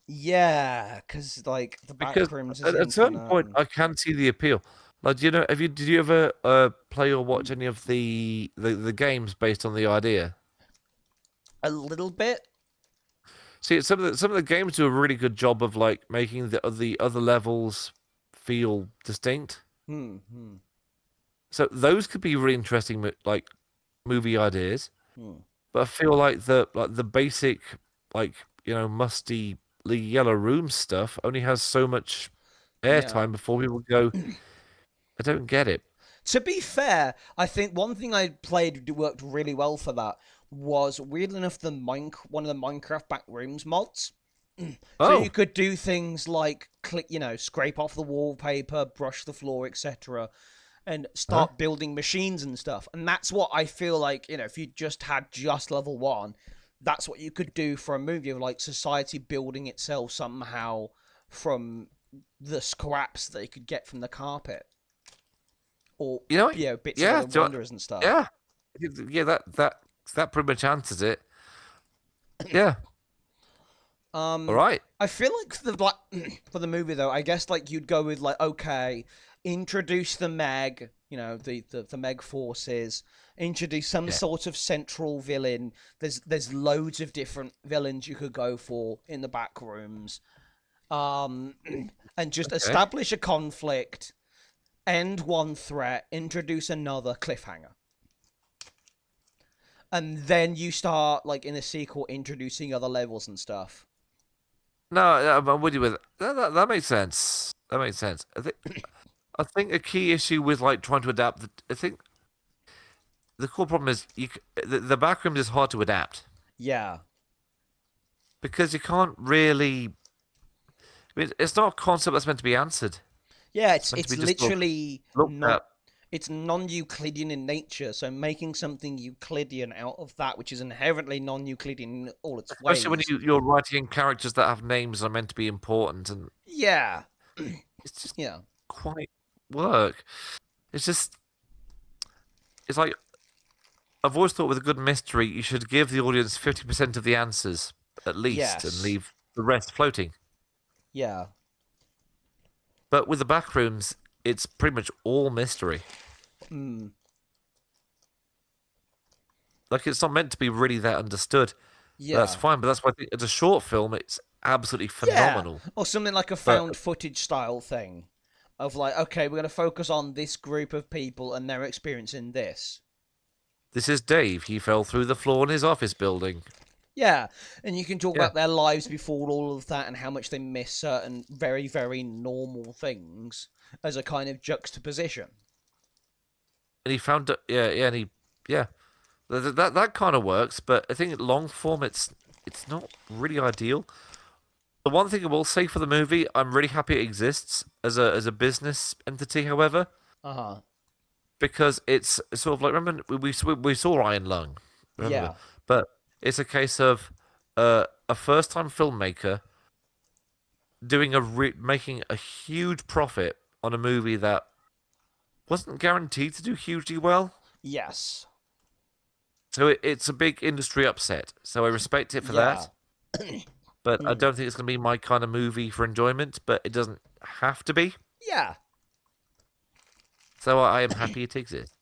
Yeah, because like the Because Backrooms is at a certain infinite. point, I can see the appeal. Like, did you ever play or watch any of the games based on the idea? A little bit. See, some of the games do a really good job of like making the other levels feel distinct. Hmm. So those could be really interesting, like movie ideas. Hmm. But I feel like the basic like musty yellow room stuff only has so much Yeah. airtime before people go, I don't get it. To be fair, I think one thing I played worked really well for that was weirdly enough one of the Minecraft Backrooms mods. So you Oh, could do things like scrape off the wallpaper, brush the floor, etc., and huh? start building machines and stuff. And that's what I feel like, if you just had just level 1, that's what you could do for a movie of like society building itself somehow from the scraps that you could get from the carpet, or bits of Yeah, other wanderers and stuff. yeah, yeah. That pretty much answers it. Yeah. All right. I feel like for the movie though, I guess like you'd go with like, okay, introduce the Meg, the Meg forces, introduce some Yeah. sort of central villain. There's loads of different villains you could go for in the back rooms. Um, and just Okay. establish a conflict, end one threat, introduce another, cliffhanger. And then you start like in a sequel introducing other levels and stuff. No, I'm with you with it. That makes sense. That makes sense. I think a key issue with like trying to adapt. I think the core problem is the Backrooms is hard to adapt Yeah. because you can't really. I mean, it's not a concept that's meant to be answered. Yeah, It's meant to it's be just sort of literally looked at. it's non-Euclidean in nature, so making something Euclidean out of that which is inherently non-Euclidean in all its Especially when ways. you're writing characters that have names that are meant to be important, and Yeah. it's just Yeah. quite work. It's just, it's like I've always thought with a good mystery, you should give the audience 50% of the answers at least, and Yes. leave the rest floating. Yeah. But with the Backrooms, it's pretty much all mystery. Hmm. Like it's not meant to be really that understood. But that's Yeah. fine. But that's why I think as a short film, it's absolutely Yeah. phenomenal. Or something like a But found footage style thing. Of like, okay, we're gonna focus on this group of people and their experience in this. this is Dave. He fell through the floor in his office building. Yeah, and you can talk Yeah. about their lives before all of that and how much they miss certain very, very normal things as a kind of juxtaposition. And he found it. Yeah, yeah, and he, yeah, that kind of works. But I think long form, it's not really ideal. The one thing I will say for the movie, I'm really happy it exists as a business entity. However, Uh huh. because it's sort of like remember we saw Iron Lung, remember? Yeah. But it's a case of a first-time filmmaker doing making a huge profit on a movie that wasn't guaranteed to do hugely well. Yes. So it's a big industry upset. So I respect it for Yeah. that. But I don't think it's going to be my kind of movie for enjoyment. But it doesn't have to be. Yeah. So I am happy it exists.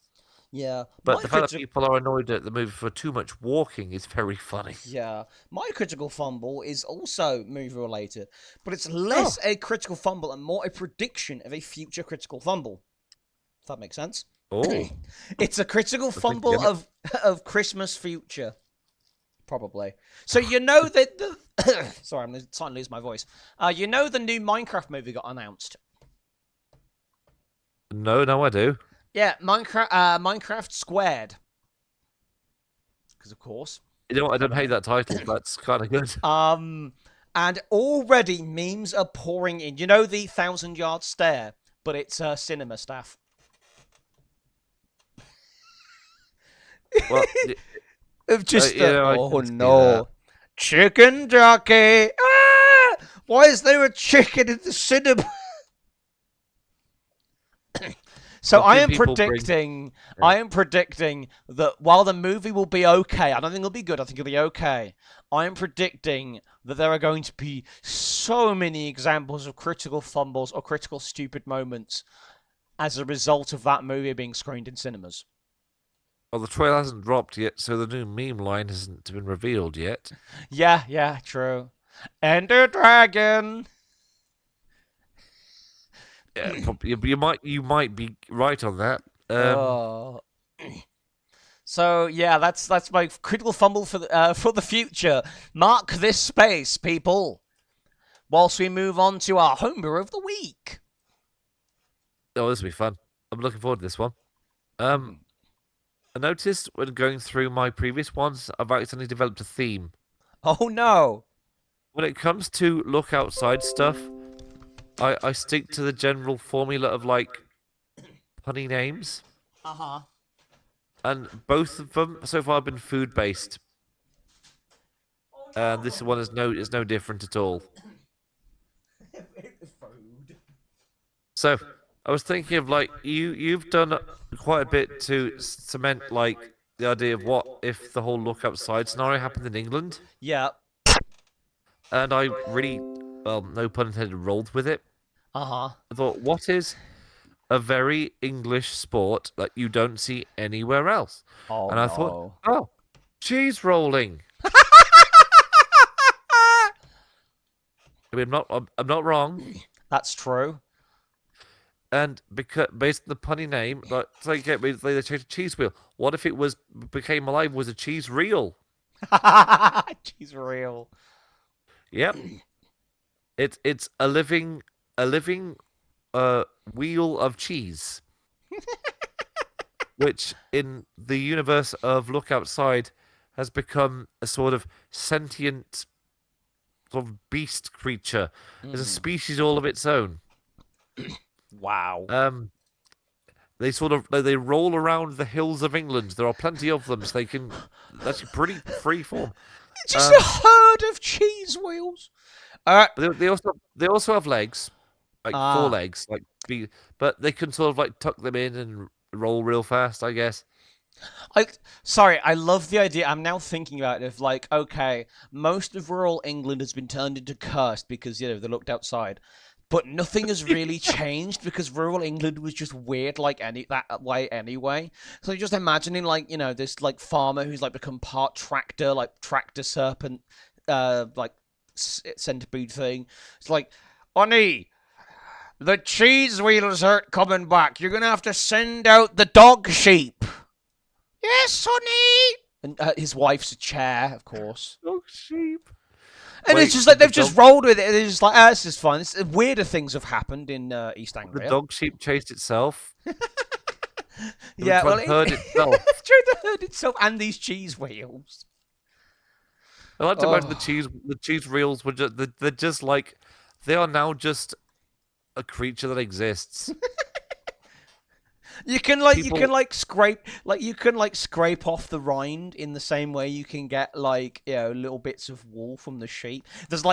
Yeah. But the fact that people are annoyed at the movie for too much walking is very funny. Yeah. My critical fumble is also movie related, but it's less a critical fumble and more a prediction of a future critical fumble. If that makes sense. Oh, It's a critical fumble yeah. of Christmas future. Probably. So you know that the sorry, I'm starting to lose my voice. You know the new Minecraft movie got announced. no, I do. Yeah, Minecraft Squared. Because of course. You know what? I don't hate that title. That's kind of good. And already memes are pouring in. You know the 1,000-yard stare, but it's cinema staff. Well, Of just I oh can see no, chicken jockey! Ah! Why is there a chicken in the cinema? So I am predicting, that while the movie will be okay, I don't think it'll be good. I think it'll be okay. I am predicting that there are going to be so many examples of critical fumbles or critical stupid moments as a result of that movie being screened in cinemas. Well, the trailer hasn't dropped yet, so the new meme line hasn't been revealed yet. Yeah, true. Ender Dragon. Yeah, you might be right on that. Oh. So yeah, that's my critical fumble for the future. Mark this space, people. Whilst we move on to our homebrew of the week. Oh, this will be fun. I'm looking forward to this one. I noticed when going through my previous ones, I've accidentally developed a theme. Oh no! When it comes to look outside stuff, I stick to the general formula of like punny names. And both of them so far have been food based. And this one is no different at all. So I was thinking of like you've done quite a bit to cement like the idea of what if the whole look outside scenario happened in England. Yeah. And I really, well, no pun intended, rolled with it. I thought, what is a very English sport that you don't see anywhere else? Oh, and I thought, oh, cheese rolling. I mean, I'm not wrong. That's true. And because based on the punny name, like they changed a cheese wheel. What if it became alive was a cheese reel? Cheese reel. Yep. It's a living wheel of cheese. Which in the universe of Look Outside has become a sort of sentient sort of beast creature. There's a species all of its own. Wow. They roll around the hills of England. There are plenty of them, so they can. That's pretty free form. It's just a herd of cheese wheels. But they also have legs, like 4 legs, but they can sort of like tuck them in and roll real fast, I guess. I love the idea. I'm now thinking about it of like, okay, most of rural England has been turned into cursed because they looked outside. But nothing has really changed because rural England was just weird that way anyway. So just imagining this like farmer who's like become part tractor, like tractor serpent, like centipede thing. It's like, honey, the cheese wheels aren't coming back. You're gonna have to send out the dog sheep. Yes, honey. And his wife's a chair, of course. Dog sheep. And it's just like they've just rolled with it. They're just like, this is fine. Weirder things have happened in East Anglia. The dog sheep chased itself. Yeah, well, herd itself. It's true to herd itself and these cheese wheels. I like to imagine the cheese reels were they are now just a creature that exists. You can scrape off the rind in the same way you can get little bits of wool from the sheep. There's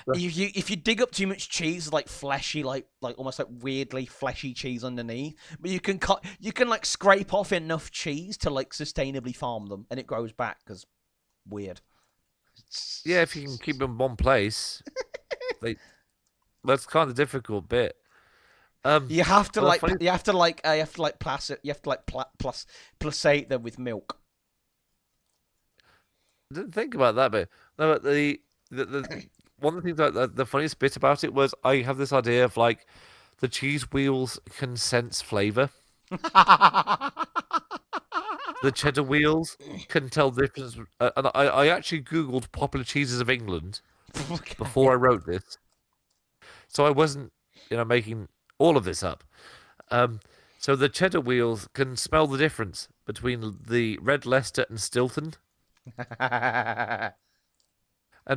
if you dig up too much cheese, like fleshy, like almost like weirdly fleshy cheese underneath. But you can scrape off enough cheese to sustainably farm them, and it grows back because weird. Yeah, if you can keep them in one place, that's kind of the difficult bit. You have to placate them with milk. I didn't think about that bit. No, but the one of the things the funniest bit about it was I have this idea of the cheese wheels can sense flavor. The cheddar wheels can tell the difference. And I actually Googled popular cheeses of England before I wrote this. So I wasn't, making all of this up. So the cheddar wheels can smell the difference between the red Leicester and Stilton. And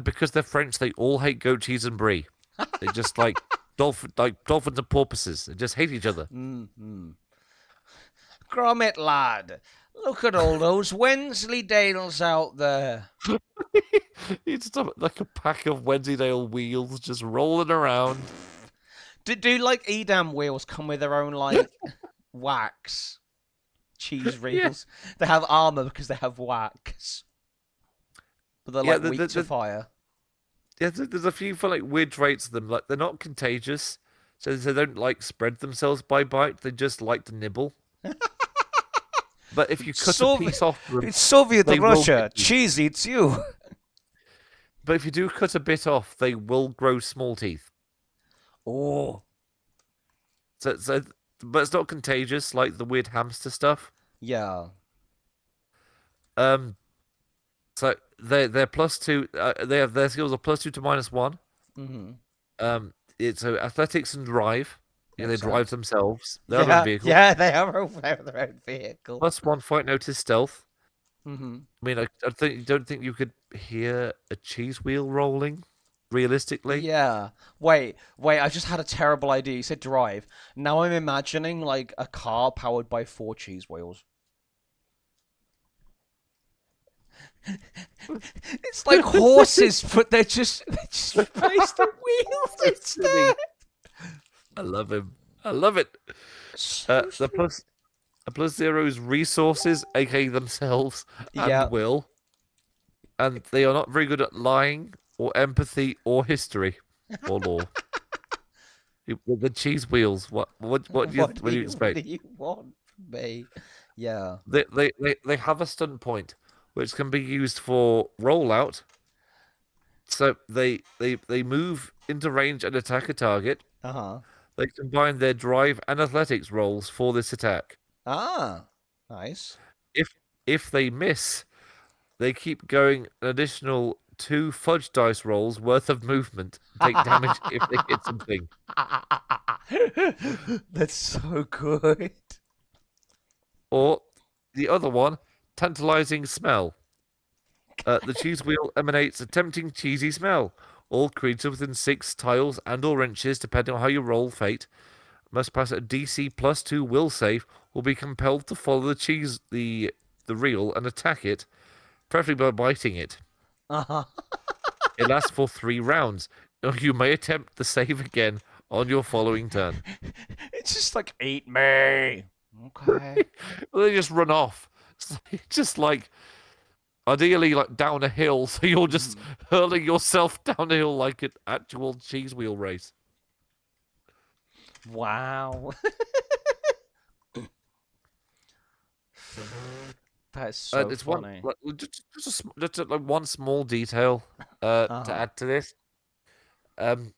because they're French, they all hate goat cheese and brie. They just like dolphins and porpoises. They just hate each other. Mm-hmm. Gromit lad, look at all those Wensleydales out there. It's like a pack of Wensleydale wheels just rolling around. Do like Edam wheels come with their own like wax cheese reels? Yeah. They have armor because they have wax, but they're like weak to fire. Yeah, there's a few for like weird traits of them. Like they're not contagious, so they don't like spread themselves by bite. They just like to nibble. But if you cut a piece off them, it's Soviet Russia. Cheese eats you. But if you do cut a bit off, they will grow small teeth. Oh. So, but it's not contagious like the weird hamster stuff. Yeah. So they're +2. They have their skills are +2 to -1. Mm-hmm. It's athletics and drive. Yeah, they drive themselves. Their own vehicle. Yeah, they have their own vehicle. +1 fight notice stealth. Mm-hmm. I mean, I don't think you could hear a cheese wheel rolling, realistically. Yeah. Wait. I just had a terrible idea. You said drive. Now I'm imagining like a car powered by 4 cheese wheels. It's like horses, but they just replace the wheels instead. I love him. I love it. The +0's resources, aka themselves, and will. And they are not very good at lying, or empathy, or history, or law. The cheese wheels. What do you expect? What do you want from me? Yeah. They have a stunt point, which can be used for rollout. So they move into range and attack a target. Uh-huh. They combine their drive and athletics rolls for this attack. Ah, nice. If they miss, they keep going an additional 2 fudge dice rolls worth of movement. Take damage if they hit something. That's so good. Or the other one, tantalizing smell. The cheese wheel emanates a tempting cheesy smell. All creatures within 6 tiles and/or inches, depending on how you roll fate, must pass a DC +2 will save, will be compelled to follow the reel and attack it, preferably by biting it. Uh-huh. It lasts for 3 rounds. You may attempt the save again on your following turn. It's just like, eat me. Okay. They just run off. It's just like, ideally, like down a hill, so you're just hurling yourself down a hill like an actual cheese wheel race. Wow. That is so funny. Just like one small detail to add to this. You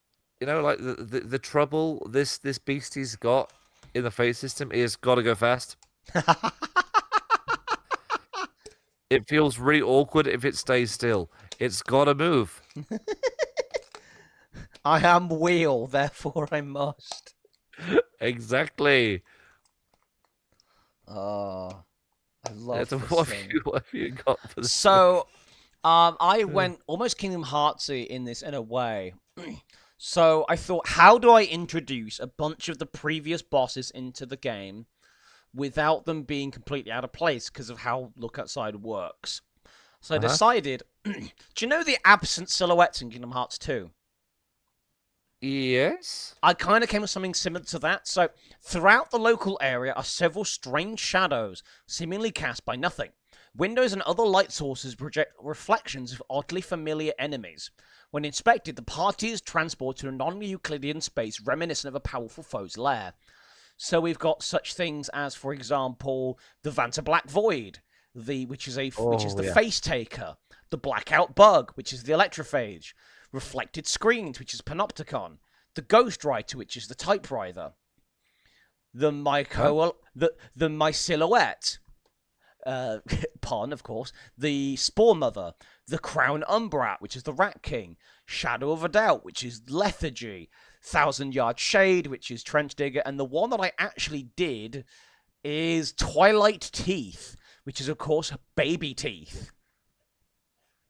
know, like the trouble this beastie's got in the fate system is gotta go fast. It feels really awkward if it stays still. It's gotta move. I am wheel, therefore I must. Exactly. Oh, I love Yeah, so this what thing. have you got for this? So, I went almost Kingdom Heartsy in this in a way. So I thought, how do I introduce a bunch of the previous bosses into the game without them being completely out of place because of how Look Outside works? So I decided, do you know the absent silhouettes in Kingdom Hearts 2? Yes. I kind of came with something similar to that. So throughout the local area are several strange shadows, seemingly cast by nothing. Windows and other light sources project reflections of oddly familiar enemies. When inspected, the party is transported to a non-Euclidean space reminiscent of a powerful foe's lair. So we've got such things as, for example, the Vanta Black Void, which is the Face Taker, the Blackout Bug, which is the Electrophage, Reflected Screens, which is Panopticon, the Ghost Writer, which is the Typewriter, the My Silhouette, pun, of course, the Spore Mother, the Crown Umbrat, which is the Rat King, Shadow of a Doubt, which is Lethargy, 1,000-Yard Shade, which is Trench Digger, and the one that I actually did is Twilight Teeth, which is, of course, Baby Teeth.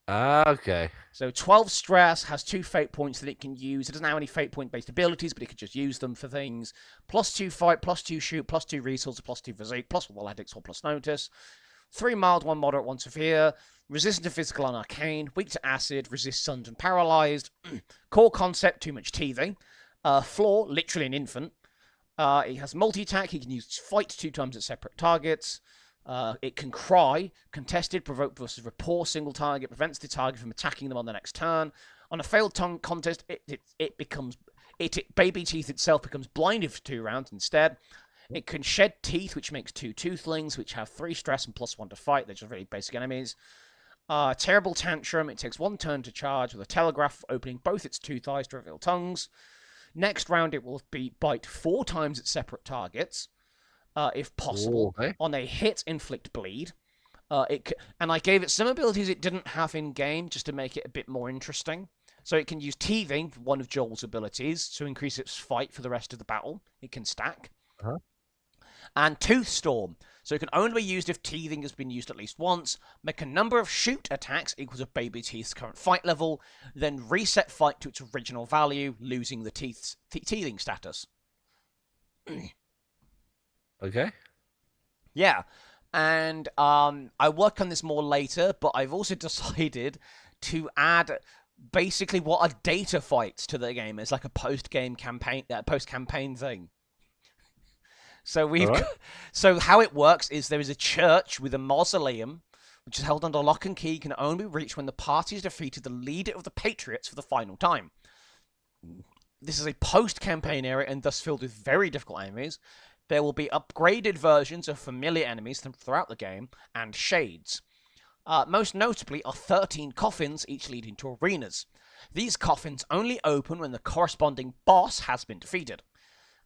Okay. So 12 stress, has 2 fate points that it can use. It doesn't have any fate point based abilities, but it can just use them for things. +2 fight, +2 shoot, +2 resource, +2 physique, +1 athletics, or +notice. 3 mild, 1 moderate, 1 severe. Resistant to physical and arcane. Weak to acid. Resist stunned and paralyzed. Core concept, too much teething. Flaw, literally an infant. It has multi-attack. He can use fight 2 times at separate targets. It can cry, contested, provoke versus rapport, single target, prevents the target from attacking them on the next turn. On a failed tongue contest, Baby Teeth itself becomes blinded for 2 rounds instead. It can shed teeth, which makes 2 toothlings, which have 3 stress and +1 to fight. They're just really basic enemies. Terrible Tantrum. It takes 1 turn to charge with a telegraph, opening both its tooth eyes to reveal tongues. Next round, it will bite 4 times at separate targets. If possible. Okay. On a hit, inflict bleed. And I gave it some abilities it didn't have in-game, just to make it a bit more interesting. So it can use Teething, one of Joel's abilities, to increase its fight for the rest of the battle. It can stack. And Tooth Storm. So it can only be used if Teething has been used at least once. Make a number of shoot attacks equal to Baby Teeth's current fight level. Then reset fight to its original value, losing the Teething status. Okay. Yeah, and I work on this more later, but I've also decided to add basically what are data fights to the game. It's like a post-game campaign, post-campaign thing. So so how it works is there is a church with a mausoleum, which is held under lock and key, can only be reached when the party has defeated the leader of the Patriots for the final time. This is a post-campaign area and thus filled with very difficult enemies. There will be upgraded versions of familiar enemies throughout the game, and shades. Most notably are 13 coffins, each leading to arenas. These coffins only open when the corresponding boss has been defeated.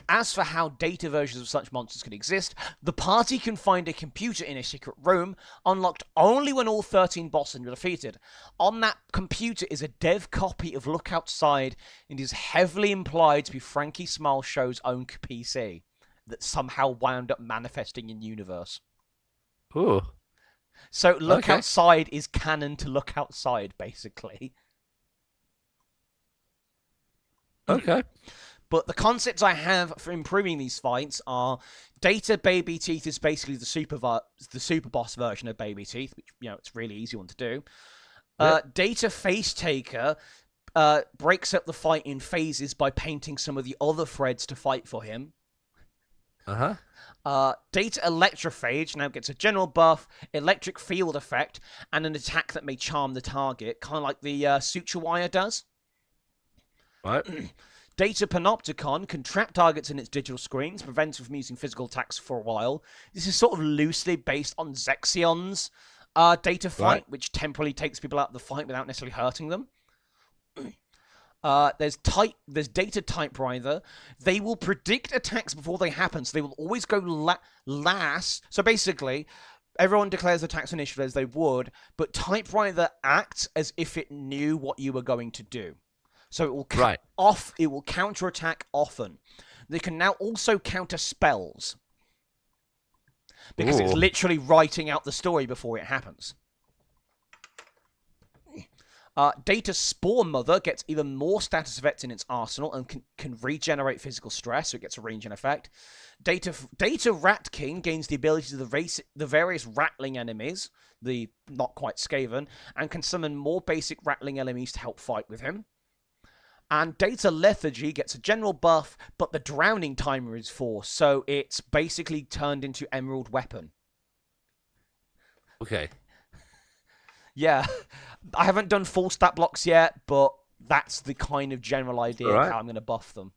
As for how data versions of such monsters can exist, the party can find a computer in a secret room, unlocked only when all 13 bosses are defeated. On that computer is a dev copy of Look Outside, and is heavily implied to be Frankie Smile Show's own PC. That somehow wound up manifesting in universe. Ooh. So Look Outside is canon to Look Outside, basically. Okay. But the concepts I have for improving these fights are Data Baby Teeth is basically the super boss version of Baby Teeth, which, it's a really easy one to do. Data Face Taker breaks up the fight in phases by painting some of the other Freds to fight for him. Data Electrophage now gets a general buff, electric field effect, and an attack that may charm the target, kind of like the Suture Wire does. Right. Data Panopticon can trap targets in its digital screens, prevents it from using physical attacks for a while. This is sort of loosely based on Zexion's data fight, which temporarily takes people out of the fight without necessarily hurting them. There's Data Typewriter. They will predict attacks before they happen, so they will always go last. So basically, everyone declares attacks initially as they would, but Typewriter acts as if it knew what you were going to do. So it will it will counterattack often. They can now also counter spells because it's literally writing out the story before it happens. Data Spore Mother gets even more status effects in its arsenal and can regenerate physical stress, so it gets a regen effect. Data Rat King gains the ability to the various rattling enemies, the not quite Skaven, and can summon more basic rattling enemies to help fight with him. And Data Lethargy gets a general buff, but the drowning timer is forced, so it's basically turned into Emerald Weapon. Okay. Yeah, I haven't done full stat blocks yet, but that's the kind of general idea of how I'm going to buff them.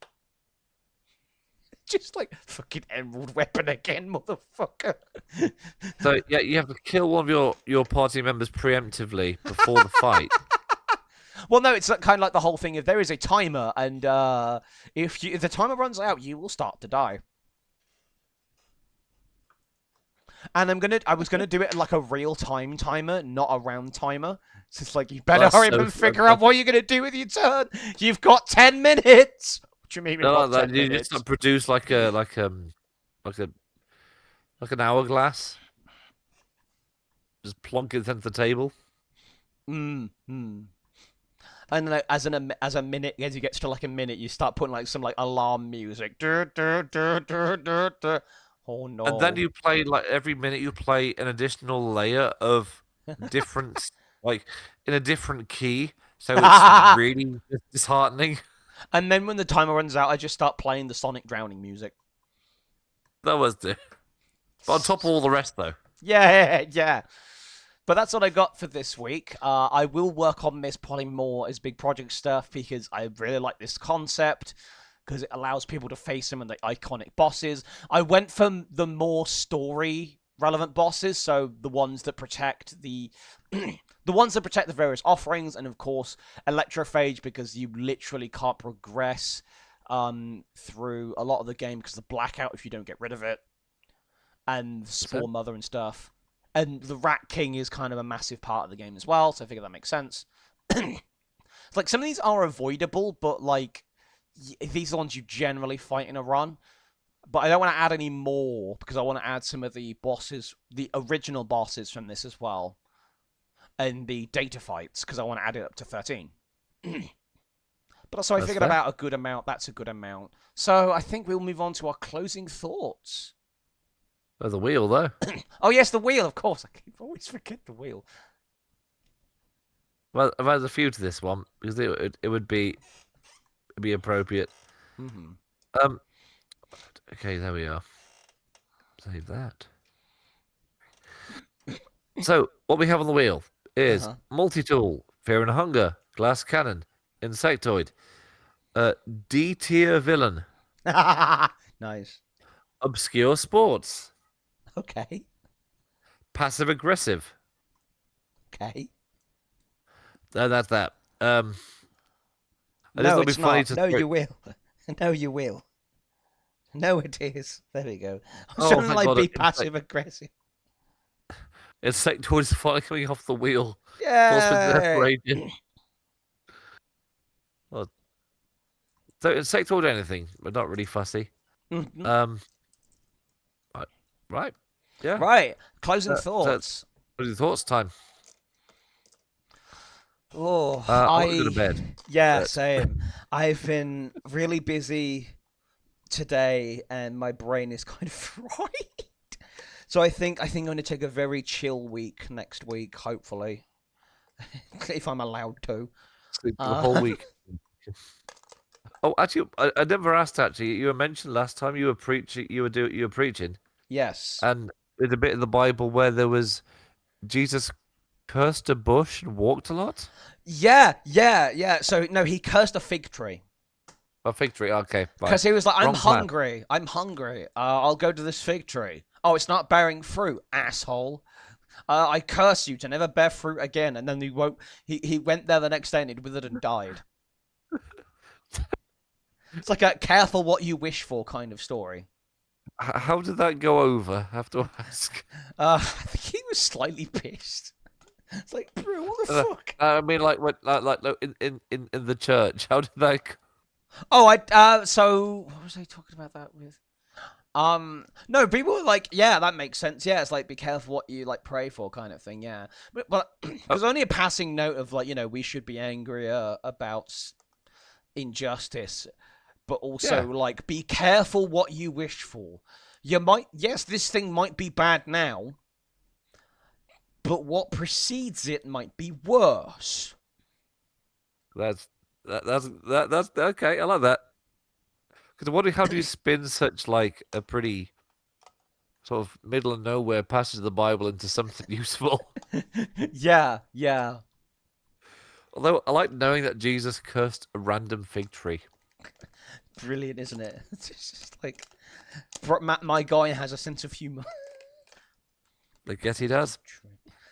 Just like, fucking Emerald Weapon again, motherfucker. So, yeah, you have to kill one of your party members preemptively before the fight. Well, no, it's kind of like the whole thing. If there is a timer, and if the timer runs out, you will start to die. And I was gonna do it like a real-time timer, not a round timer. So it's like, you better hurry up and figure out what you're gonna do with your turn. You've got 10 minutes. What do you mean in No, what, like 10 you minutes? just produce like an hourglass. Just plonk it into the table. And then like, as a minute, as you get to like a minute, you start putting like some like alarm music. Oh no! And then you play like every minute you play an additional layer of different, like in a different key. So it's really disheartening. And then when the timer runs out, I just start playing the Sonic drowning music. That was the. But on top of all the rest, though. Yeah. But that's what I got for this week. I will work on this probably more as big project stuff because I really like this concept because it allows people to face some of the iconic bosses. I went for the more story relevant bosses, so the ones that protect the the various offerings, and of course Electrophage because you literally can't progress through a lot of the game because of the blackout if you don't get rid of it, and Spore Mother and stuff. And the Rat King is kind of a massive part of the game as well, so I figure that makes sense. It's like some of these are avoidable, but like these are the ones you generally fight in a run. But I don't want to add any more because I want to add some of the bosses, the original bosses from this as well, and the data fights because I want to add it up to 13. But so I figured about a good amount. That's a good amount. So I think we'll move on to our closing thoughts. Oh, the wheel, though. Oh, yes, the wheel, of course. I always forget the wheel. Well, I've added a few to this one because it would be appropriate. Okay, there we are. Save that. So, what we have on the wheel is multi-tool, fear and hunger, glass cannon, insectoid, D-tier villain. Nice. Obscure sports. Okay. Passive aggressive. Okay. That's that. No, it's not. No, you will. No, you will. No, it is. There we go. I was trying to like be passive aggressive. Insectoid is finally coming off the wheel. Yeah. Well, so insectoid anything, but not really fussy. Right. Yeah. Right. Closing thoughts. Closing thoughts time. Oh, I'm going to bed. Yeah, same. I've been really busy today, and my brain is kind of fried. So I think I'm going to take a very chill week next week, hopefully, if I'm allowed to. Sleep the whole week. Oh, actually, I never asked. Actually, you were mentioned last time you were preaching. You were preaching. Yes. And there's a bit in the Bible where there was Jesus cursed a bush and walked a lot. Yeah. So no, he cursed a fig tree. A fig tree, okay. Because he was like, I'm hungry. I'll go to this fig tree. Oh, it's not bearing fruit, asshole. I curse you to never bear fruit again. And then he went there the next day and it withered and died. It's like a careful what you wish for kind of story. How did that go over? I have to ask. I think he was slightly pissed. It's like, bro, what the fuck? I mean, like in the church. How did that go? Oh, so what was I talking about that with? No, people were like, yeah, that makes sense. Yeah, it's like, be careful what you like pray for, kind of thing. Yeah, but there's only a passing note of like, we should be angry about injustice, but also like, be careful what you wish for. Yes, this thing might be bad now, but what precedes it might be worse. That's okay. I like that. Because I'm wondering how do you spin such like a pretty sort of middle of nowhere passage of the Bible into something useful? Yeah. Although I like knowing that Jesus cursed a random fig tree. Brilliant, isn't it? It's just like my guy has a sense of humor. I guess he does.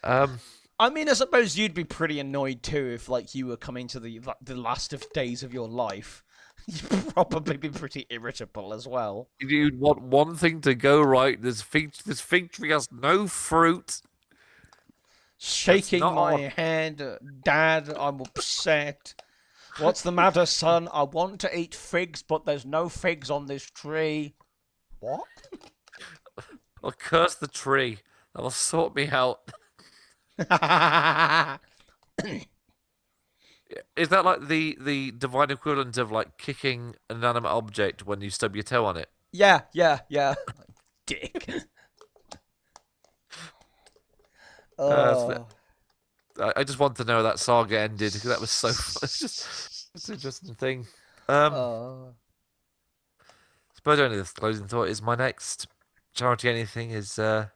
I mean, I suppose you'd be pretty annoyed too if, like, you were coming to the last of days of your life. You'd probably be pretty irritable as well. You'd want one thing to go right. This fig tree has no fruit. Shaking my head, Dad, I'm upset. What's the matter, son? I want to eat figs, but there's no figs on this tree. What? I'll curse the tree. That'll sort me out. Is that like the divine equivalent of like kicking an inanimate object when you stub your toe on it? Yeah. Dick. So I just want to know how that saga ended because that was so fun. It's an interesting thing. Suppose only the closing thought is my next charity anything is 3rd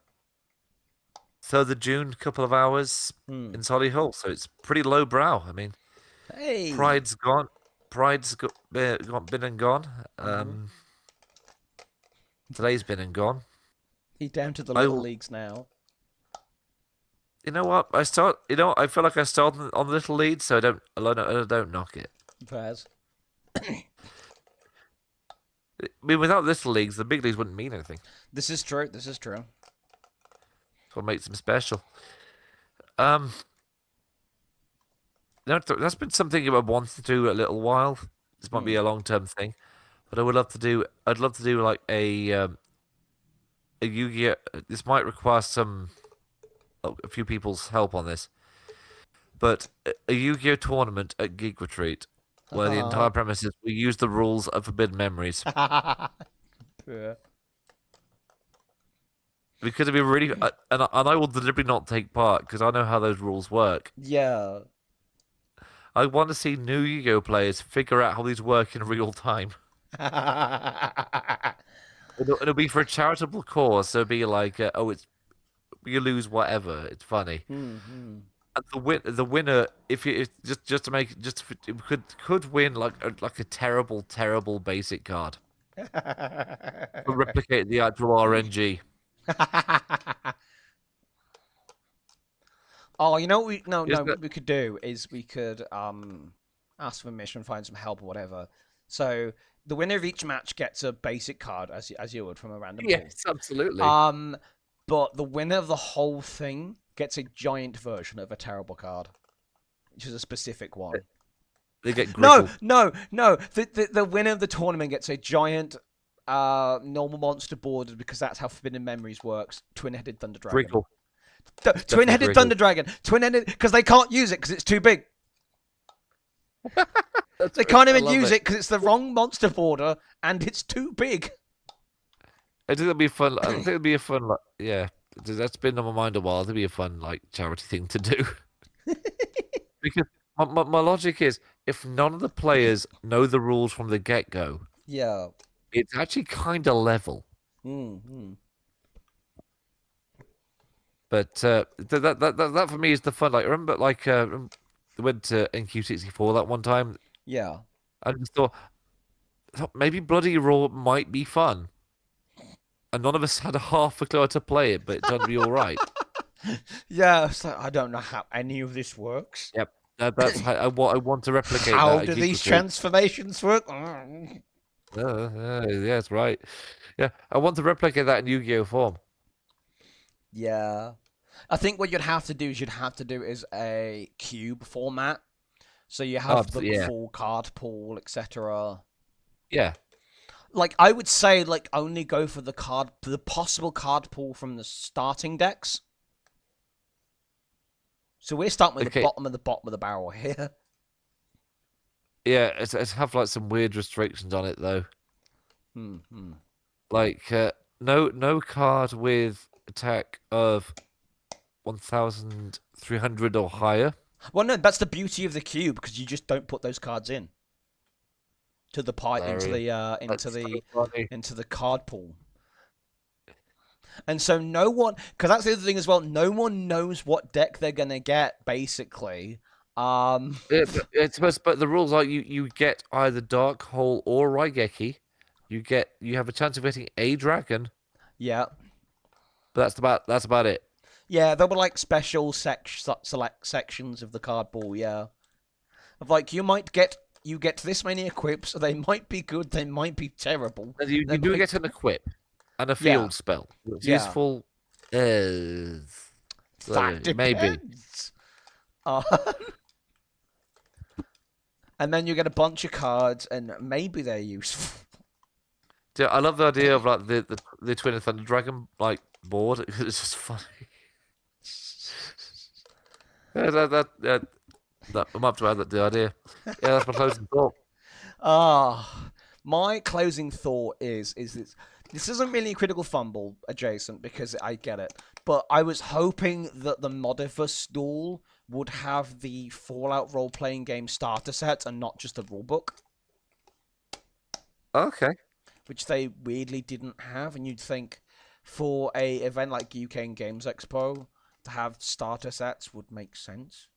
of June, couple of hours in Solihull, so it's pretty low brow. I mean, Hey. Pride's gone. Pride's been and gone. Today's been and gone. He's down to the little leagues now. You know what? I feel like I started on the little lead, so I don't knock it. Fairs. I mean, without little leagues, the big leagues wouldn't mean anything. This is true. That's what makes them special. That's been something I've wanted to do a little while. This might be a long-term thing, but I'd love to do like a Yu-Gi-Oh. This might require a few people's help on this, but a Yu-Gi-Oh tournament at Geek Retreat, where the entire premise is we use the rules of Forbidden Memories. Yeah. Because it'd be really, and I will deliberately not take part because I know how those rules work. Yeah. I want to see new Yu-Gi-Oh players figure out how these work in real time. It'll be for a charitable cause, so it'll be like, it's you lose whatever. It's funny. And the winner, if just to make could win like a terrible basic card. To replicate the actual RNG. Oh, you know what what we could do is we could ask for permission, find some help or whatever. So the winner of each match gets a basic card as you would from a random pool. Yes, absolutely. But the winner of the whole thing gets a giant version of a terrible card, which is a specific one. They get no. The winner of the tournament gets a giant normal monster boarded because that's how Forbidden Memories works. Twin-headed Thunder Dragon. Griggle. Twin-headed Thunder Dragon. Twin-headed because they can't use it because it's too big. They can't even use it because it's the wrong monster border and it's too big. I think it'll be fun. I think it'll be a fun. Yeah, that's been on my mind a while. It'll be a fun charity thing to do. Because my logic is, if none of the players know the rules from the get-go, yeah, it's actually kind of level. But that for me is the fun. Like, remember, we went to NQ64 that one time. Yeah, I just thought maybe Bloody Raw might be fun. And none of us had a half a clue how to play it, but it's going to be all right. Yeah, it's like, I don't know how any of this works. Yep, that's how I want to replicate. How do these transformations work? Yeah, that's right. Yeah, I want to replicate that in Yu-Gi-Oh form. Yeah, I think what you'd have to do is a cube format, so you have the full card pool, etc. Yeah. Like, I would say, only go for the possible card pool from the starting decks. So we're starting with the bottom of the barrel here. Yeah, it's have some weird restrictions on it though. Like no card with attack of 1,300 or higher. Well, no, that's the beauty of the cube because you just don't put those cards in. To the into the card pool, and so no one, because that's the other thing as well. No one knows what deck they're gonna get, basically. But the rules are you get either Dark Hole or Raigeki. You have a chance of getting a dragon. Yeah, but that's about it. Yeah, there were special select sections of the card pool. Yeah, of you get this many equips, they might be good, they might be terrible. You do get an equip and a field spell. It's useful as... That depends. Maybe. And then you get a bunch of cards, and maybe they're useful. Dude, I love the idea of like the Twin Thunder Dragon like board. It's just funny. Yeah, I'm up to add the idea. Yeah, that's my closing thought. My closing thought is this isn't really Critical Fumble adjacent because I get it, but I was hoping that the Modifier stall would have the Fallout role-playing game starter set and not just the rulebook. Okay. Which they weirdly didn't have, and you'd think for a event like UK Games Expo to have starter sets would make sense.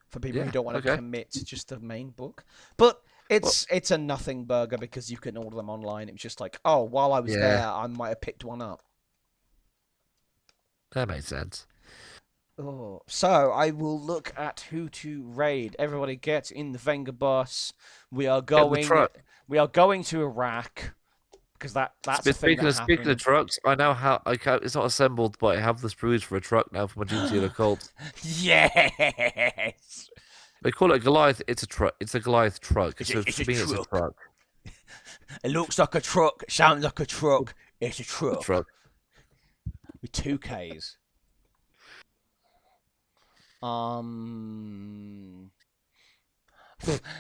For people who don't want to commit to just the main book. But it's a nothing burger because you can order them online. It was just like, oh, while I was there, I might have picked one up. That makes sense. Oh, so I will look at who to raid. Everybody get in the Venga bus. We are going to Iraq because that's the thing that happened. Speaking of trucks, I now have it's not assembled, but I have the sprues for a truck now for my duty of cult. Yes. They call it a Goliath. It's a truck. It's a Goliath truck. It's a truck. It looks like a truck. Sounds like a truck. It's a truck. With 2 Ks.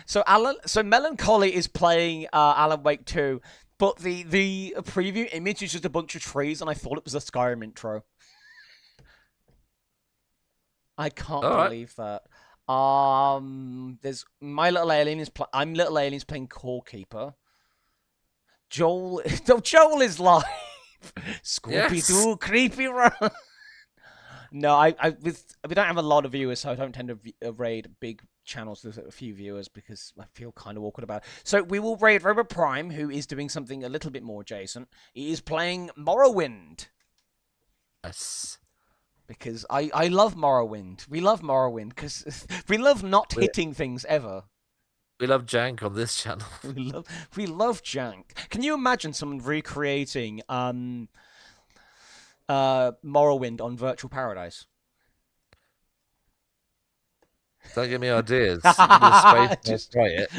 So Melancholy is playing Alan Wake 2, but the preview image is just a bunch of trees, and I thought it was a Skyrim intro. I can't believe that. There's My Little Alien is I'm Little Alien's playing Core Keeper. Joel is live. Scooby Doo, creepy run. No, we don't have a lot of viewers, so I don't tend to raid big channels with a few viewers because I feel kind of awkward about it. So we will raid Robert Prime, who is doing something a little bit more adjacent. He is playing Morrowind. Yes. Because I love Morrowind. We love Morrowind because we love not hitting things ever. We love jank on this channel. we love jank. Can you imagine someone recreating Morrowind on Virtual Paradise? Don't give me ideas. Just try it.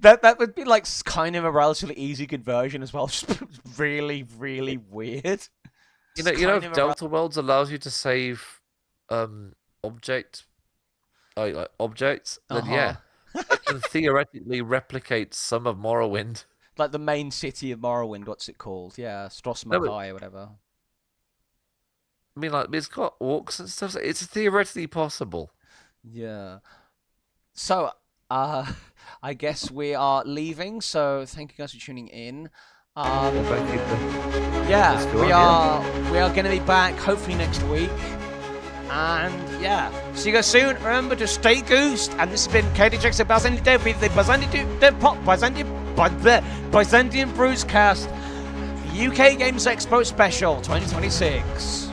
That would be like kind of a relatively easy conversion as well. Just really, really weird. You know, if Delta Worlds allows you to save objects, then yeah, it can theoretically replicate some of Morrowind. Like the main city of Morrowind, what's it called? Yeah, Strosmagai or whatever. I mean, like, it's got orcs and stuff. It's theoretically possible. Yeah. So, I guess we are leaving. So, thank you guys for tuning in. Thank you. We are going to be back hopefully next week. And yeah, see you guys soon. Remember to stay goosed. And this has been Katie Jackson Byzantian Dev with the Byzantian Brewscast UK Games Expo Special 2026.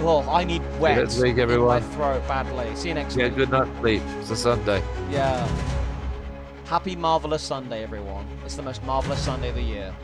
Oh, I need wet in my throat badly. See you next week. Yeah, good night, sleep. It's a Sunday. Yeah. Happy Marvelous Sunday, everyone. It's the most marvelous Sunday of the year.